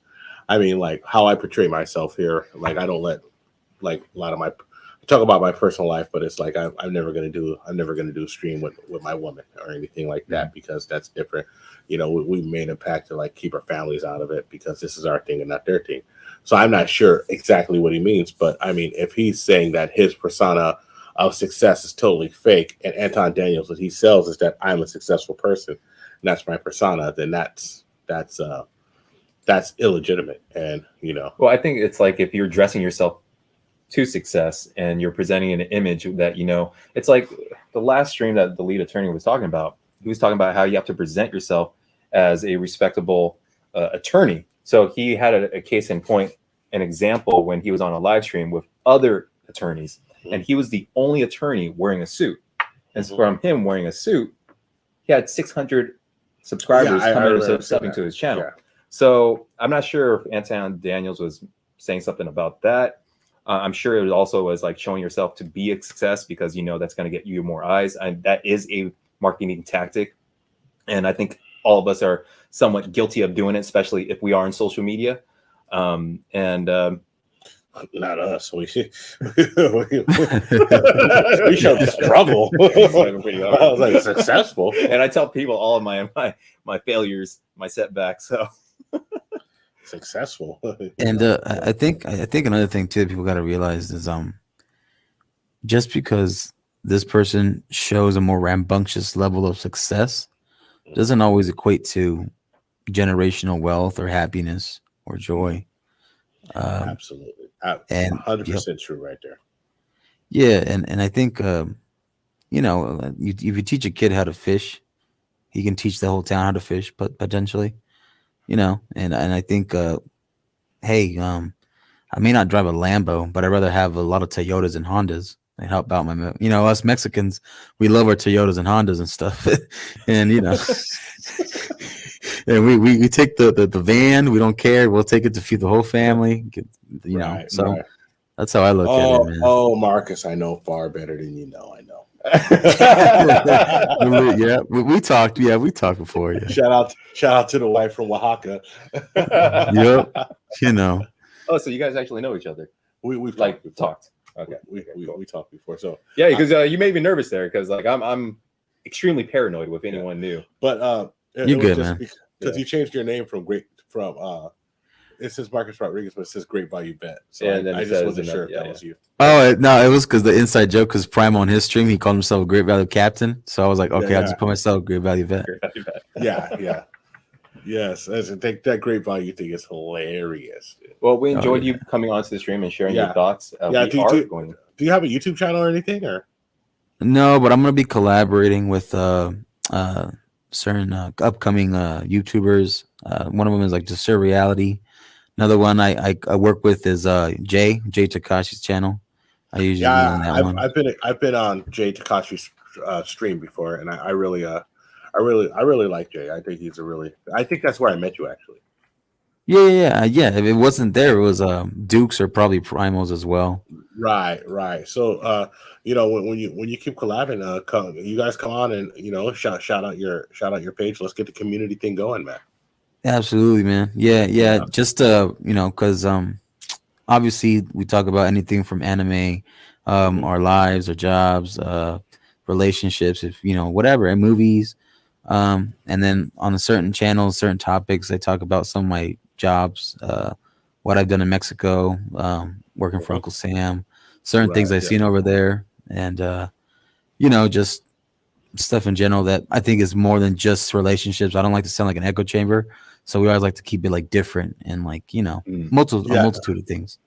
I mean, like, how I portray myself here, like, I don't let, like, a lot of my talk about my personal life, but it's like I'm never gonna do a stream with my woman or anything like that, because that's different. We made a pact to, like, keep our families out of it because this is our thing and not their thing. So I'm not sure exactly what he means, but I mean, if he's saying that his persona of success is totally fake, and Anton Daniels, what he sells is that I'm a successful person, and that's my persona, then that's illegitimate. And well, I think it's like if you're dressing yourself to success and you're presenting an image that, it's like the last stream that the lead attorney was talking about. he was talking about how you have to present yourself as a respectable attorney. So he had a case in point, an example when he was on a live stream with other attorneys, and he was the only attorney wearing a suit. And from him wearing a suit, he had 600 subscribers coming and subbing to his channel. Yeah. So I'm not sure if Anton Daniels was saying something about that. I'm sure it also was like showing yourself to be a success because you know that's going to get you more eyes. And that is a marketing tactic. And I think all of us are somewhat guilty of doing it, especially if we are in social media. Not us. We should struggle. I was like successful, and I tell people all of my failures, my setbacks. So successful. And I think another thing too that people got to realize is just because this person shows a more rambunctious level of success doesn't always equate to generational wealth or happiness or joy. Absolutely. And 100% true right there. Yeah, and I think you know, if you teach a kid how to fish, he can teach the whole town how to fish, but potentially, you know, and I think hey, I may not drive a Lambo, but I'd rather have a lot of Toyotas and Hondas. They help out my, you know, us Mexicans, we love our Toyotas and Hondas and stuff. And you know, and we take the van, we don't care, we'll take it to feed the whole family, you know. So that's how I look at it, man. Oh, Marcus, I know far better than you know. I know. Yeah, we talked before. Yeah. Shout out to the wife from Oaxaca. Yep. You know. Oh, so you guys actually know each other? We've like talked. Okay. We talked before. So yeah, because you made me nervous there because like I'm extremely paranoid with anyone new. But you're good, man. Because you changed your name from it says Marcus Rodriguez, but it says Great Value Bet. So yeah, I just wasn't sure if that was you. Oh no, it was because the inside joke. Because Prime on his stream, he called himself a Great Value Captain. So I was like, okay, I'll just put myself Great Value Vet. Yeah. Yes, I think that Great Value thing is hilarious. Well, we enjoyed you coming onto the stream and sharing your thoughts. Do you have a YouTube channel or anything, or? No, but I'm gonna be collaborating with certain upcoming YouTubers. One of them is like Just Surreality. Another one I work with is Jay Takashi's channel. I usually be on that one. I've been on Jay Takashi's stream before, and I really like Jay. I think I think that's where I met you actually. Yeah. If it wasn't there, it was Dukes or probably Primals as well. Right. So you know, when you keep collabing, you guys come on and you know shout out your page. Let's get the community thing going, man. Absolutely, man. Yeah. Just you know, because obviously we talk about anything from anime, our lives, our jobs, relationships, if you know, whatever, and movies. And then on a certain channels, certain topics, I talk about some of my jobs, what I've done in Mexico, working for Uncle Sam, certain things I've seen over there, and you know, just stuff in general that I think is more than just relationships. I don't like to sound like an echo chamber, so we always like to keep it like different and like, you know, a multitude of things.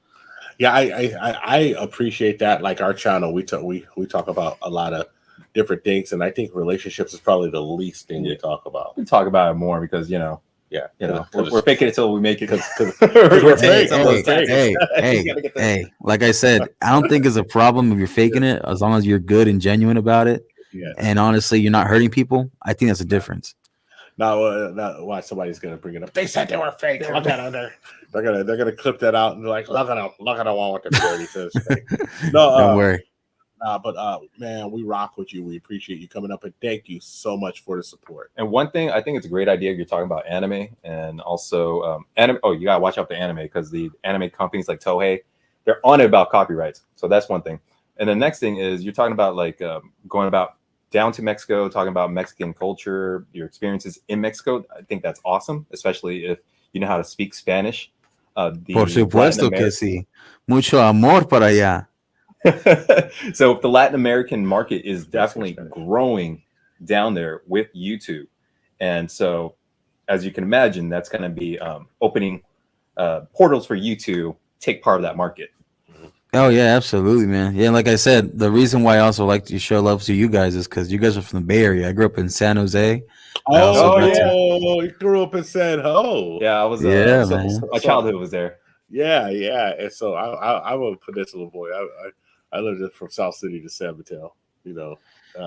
Yeah, I appreciate that. Like our channel, we talk about a lot of different things, and I think relationships is probably the least thing we talk about. We talk about it more because you know, we're faking it till we make it because we're fake. Hey, like I said, I don't think it's a problem if you're faking it as long as you're good and genuine about it. Yeah. And honestly, you're not hurting people. I think that's a difference. Now, why somebody's gonna bring it up? They said they were fake. Look at them. They're gonna clip that out and be like, look at them one with the dirty says fake. No, don't worry. But man, we rock with you. We appreciate you coming up, and thank you so much for the support. And one thing, I think it's a great idea. You're talking about anime and also anime. Oh, you gotta watch out the anime because the anime companies like Toei, they're on it about copyrights. So that's one thing. And the next thing is you're talking about like going about down to Mexico, talking about Mexican culture, your experiences in Mexico. I think that's awesome, especially if you know how to speak Spanish. Por supuesto que sí. Mucho amor para allá. So the Latin American market is definitely growing down there with YouTube. And so, as you can imagine, that's going to be opening portals for you to take part of that market. Oh yeah, absolutely, man. Yeah, like I said, the reason why I also like to show love to you guys is because you guys are from the Bay Area. I grew up in San Jose. I also got to. You grew up in San Ho. Yeah, I was. Yeah, So, man. My childhood was there. yeah. And so I'm a peninsula boy. I lived from South City to San Mateo. You know.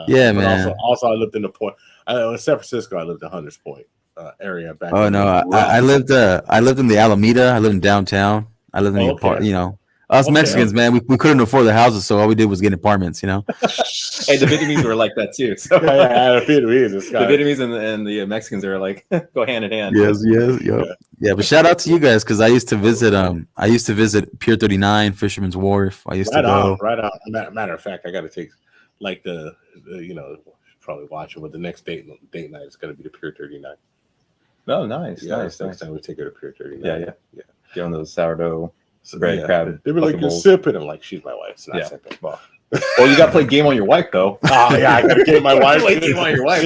Yeah, but man. Also I lived in the Point. In San Francisco, I lived in Hunters Point area back. Oh then. no, I lived in the Alameda. I lived in downtown. I lived in the Okay. you know, us Mexicans, man, we couldn't afford the houses, so all we did was get apartments, you know. Hey, the Vietnamese were like that too. So Yeah, the Vietnamese and the Mexicans are like go hand in hand. Yes, yeah. But shout out to you guys because I used to visit Pier 39, Fisherman's Wharf. I used to go. Right on. Matter of fact, I got to take like the probably watch it, but the next date night is going to be the Pier 39. Oh, nice, nice. Next time we take her to Pier 39. Yeah. Get on those sourdough bread crab. They were like, you're sipping. I'm like, she's my wife. It's not sipping. Well, you got to play game on your wife though. Oh yeah, I got to game my wife. Play game on your wife.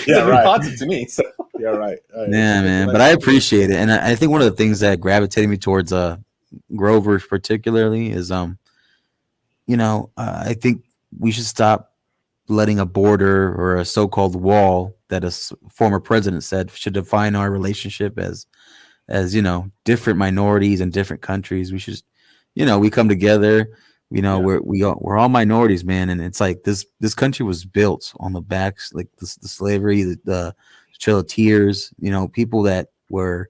Yeah, right. Concept to me. So. Yeah, right. Yeah, man. But I appreciate it, and I think one of the things that gravitated me towards Grover particularly is I think we should stop letting a border or a so-called wall that a former president said should define our relationship as different minorities in different countries. We should, we come together. We're all minorities, man, and it's like this country was built on the backs, like the slavery, the Trail-of-Tears, people that were,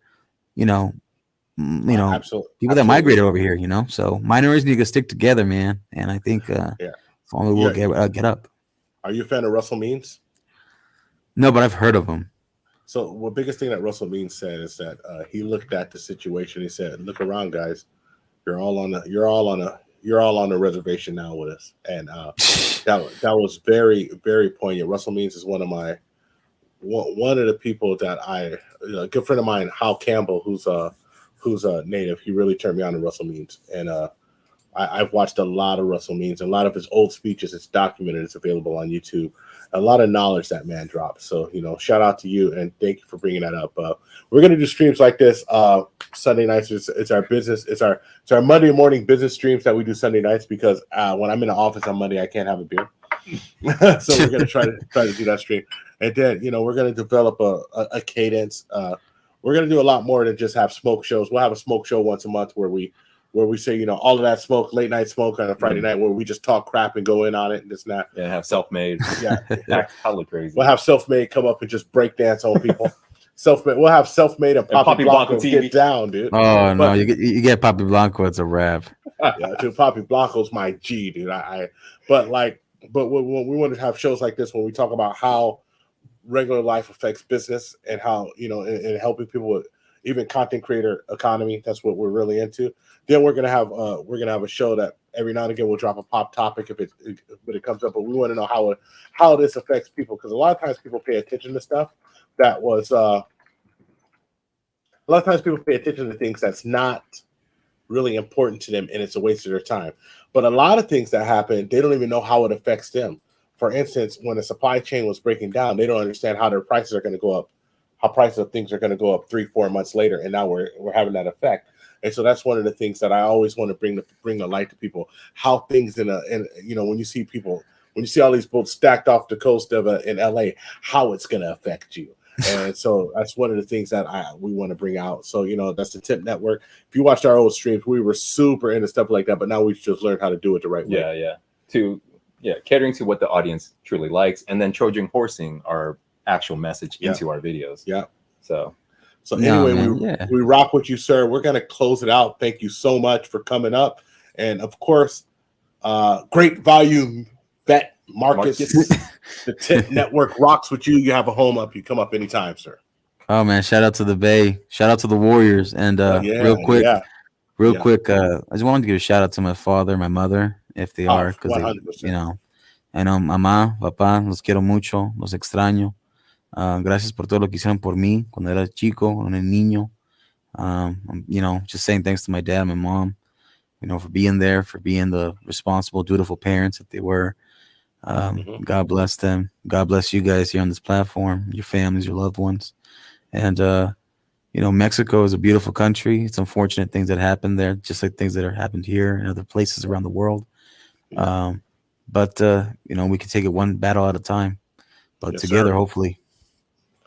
absolutely. People that migrated over here, So minorities need to stick together, man, and I think only we'll get up. Are you a fan of Russell Means? No, but I've heard of him. So the biggest thing that Russell Means said is that he looked at the situation. He said, "Look around, guys. You're all on a reservation now with us." And that was very, very poignant. Russell Means is one of the people that a good friend of mine, Hal Campbell, who's a native. He really turned me on to Russell Means, and I've watched a lot of Russell Means, a lot of his old speeches. It's documented. It's available on YouTube. A lot of knowledge that man drops. So, shout out to you and thank you for bringing that up. We're going to do streams like this Sunday nights. It's our business. It's our Monday morning business streams that we do Sunday nights because when I'm in the office on Monday, I can't have a beer. So we're going to try to do that stream. And then, we're going to develop a cadence. We're going to do a lot more than just have smoke shows. We'll have a smoke show once a month where we say, all of that smoke, late night smoke on a Friday night where we just talk crap and go in on it and this and that. Yeah, have self-made. Yeah. Act hella crazy. We'll have self-made come up and just break dance on people. Self-made. We'll have self-made and Papi Blanco get down, dude. Oh, no, you get Papi Blanco, it's a rap. Yeah, dude, Papi Blanco's my G, dude. But when we want to have shows like this when we talk about how regular life affects business and how, and helping people with even content creator economy, that's what we're really into. Then we're gonna have a show that every now and again we'll drop a pop topic if it comes up. But we want to know how this affects people because a lot of times people pay attention to stuff that was a lot of times people pay attention to things that's not really important to them and it's a waste of their time. But a lot of things that happen, they don't even know how it affects them. For instance, when the supply chain was breaking down, they don't understand how their prices are going to go up, how prices of things are going to go up 3-4 months later, and now we're having that effect. And so that's one of the things that I always want to bring the light to people. How things when you see all these boats stacked off the coast of in LA, how it's going to affect you. And so that's one of the things that we want to bring out. So that's the TIP Network. If you watched our old streams, we were super into stuff like that, but now we've just learned how to do it the right way. Catering to what the audience truly likes, and then Trojan horsing our actual message into our videos. Yeah. So anyway, we rock with you, sir. We're gonna close it out. Thank you so much for coming up, and of course, great value vet Marcus. The TIP Network rocks with you. You have a home up. You come up anytime, sir. Oh man, shout out to the Bay, shout out to the Warriors, and real quick, I just wanted to give a shout out to my father, my mother, if they are, because I know mamá, papá, los quiero mucho, los extraño. Gracias por todo lo que hicieron por mí cuando era chico, cuando era niño. Just saying thanks to my dad and my mom, for being there, for being the responsible, dutiful parents that they were. God bless them. God bless you guys here on this platform, your families, your loved ones. And Mexico is a beautiful country. It's unfortunate things that happen there, just like things that are happened here and other places around the world. But we can take it one battle at a time. But Yes, together, sir. hopefully.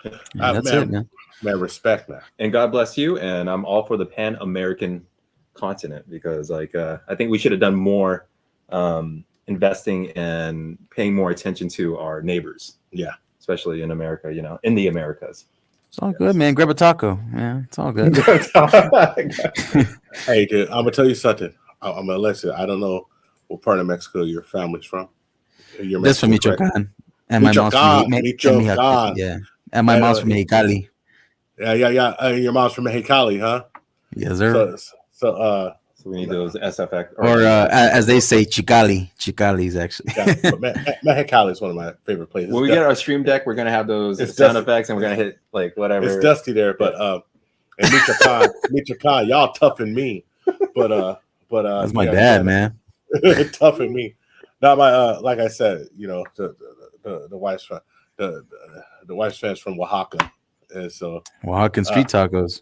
And that's it, man. Man, respect, man. And God bless you. And I'm all for the Pan-American continent because, I think we should have done more investing and paying more attention to our neighbors. Yeah. Especially in America, in the Americas. It's all good, man. Grab a taco. Yeah, it's all good. Hey, dude, I'm gonna tell you something. I'm gonna let you. I don't know what part of Mexico your family's from. That's from Michoacan. And my mom's from Michoacan. Yeah. And my mom's from Mexicali. Yeah. Your mom's from Mexicali, huh? Yes, sir. So we need those SFX. Or as they say, Chicali. Chicali's actually. Yeah, but Mexicali is one of my favorite places. When we get our stream deck, we're gonna have those sound effects, and we're gonna hit whatever. It's dusty there, but and Michoacan, y'all tough and mean. But that's my dad, man. Tough and mean. Not my like I said, the wife's from the wife's fans from Oaxaca, and so Oaxacan street tacos.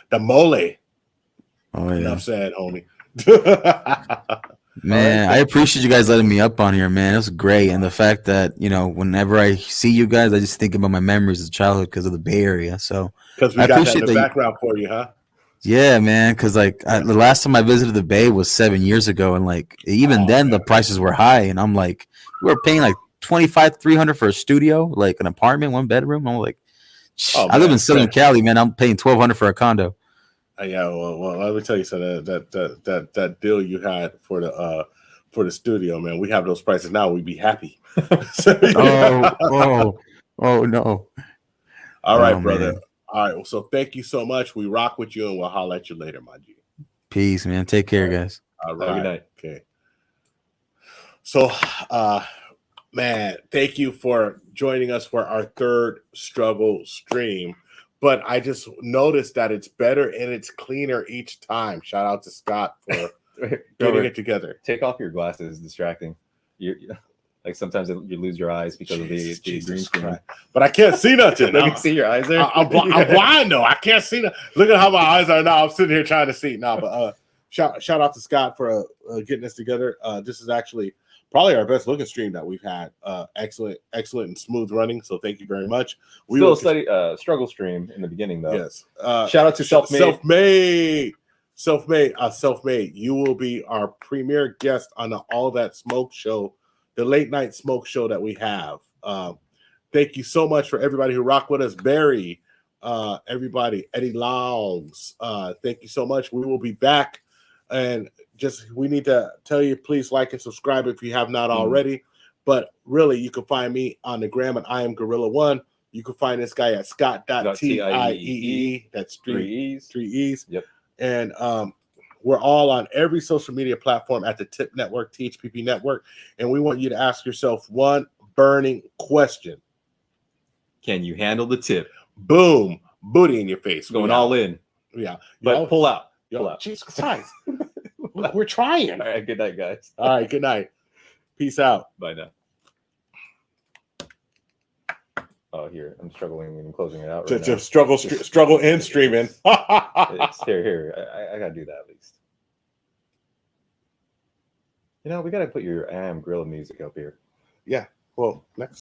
The mole. Oh yeah. Enough said, homie. Man, I appreciate you guys letting me up on here, man. It was great. And the fact that, whenever I see you guys, I just think about my memories of childhood because of the Bay Area. So because we got that in the background for you, huh? Yeah, man. Because the last time I visited the Bay was 7 years ago. And even then the prices were high. And I'm like, we were paying $2,500-$300 for a studio, like an apartment, 1 bedroom. I'm like, I live in Southern Cali, man. I'm paying $1,200 for a condo. Yeah, well, let me tell you something. That deal you had for the studio, man. We have those prices now. We'd be happy. Oh no! All right, brother. Man. All right. So thank you so much. We rock with you, and we'll holler at you later, my G. Peace, man. Take care, guys. All right. Good night. Okay. So, man, thank you for joining us for our third struggle stream. But I just noticed that it's better and it's cleaner each time. Shout out to Scott for getting it together. Take off your glasses. Distracting. Sometimes you lose your eyes because of the green screen. But I can't see nothing. Let me see your eyes there. I'm blind though. I can't see nothing. Look at how my eyes are now. I'm sitting here trying to see. But shout out to Scott for getting this together. This is actually probably our best looking stream that we've had. Excellent and smooth running. So thank you very much. We will study struggle stream in the beginning though. Yes. Shout out to Selfmade. You will be our premier guest on the All That Smoke show, the late night smoke show that we have. Thank you so much for everybody who rocked with us. Barry, everybody, Eddie Longs. Thank you so much. We will be back. And we need to tell you, please like and subscribe if you have not already. But really, you can find me on the gram at I am Gorilla1. You can find this guy at ScottT. That's 3 E's. Yep. And we're all on every social media platform at the TIP Network, THPP Network. And we want you to ask yourself one burning question. Can you handle the tip? Boom. Booty in your face. Going all in. Yeah. But pull out. Pull out. Jesus Christ. We're trying. All right. Good night, guys. All right. Good night. Peace out. Bye now. Oh, here. I'm struggling and closing it out. Right now. Struggle and streaming. Here. I got to do that at least. We got to put your I Am Gorilla music up here. Yeah. Well, next.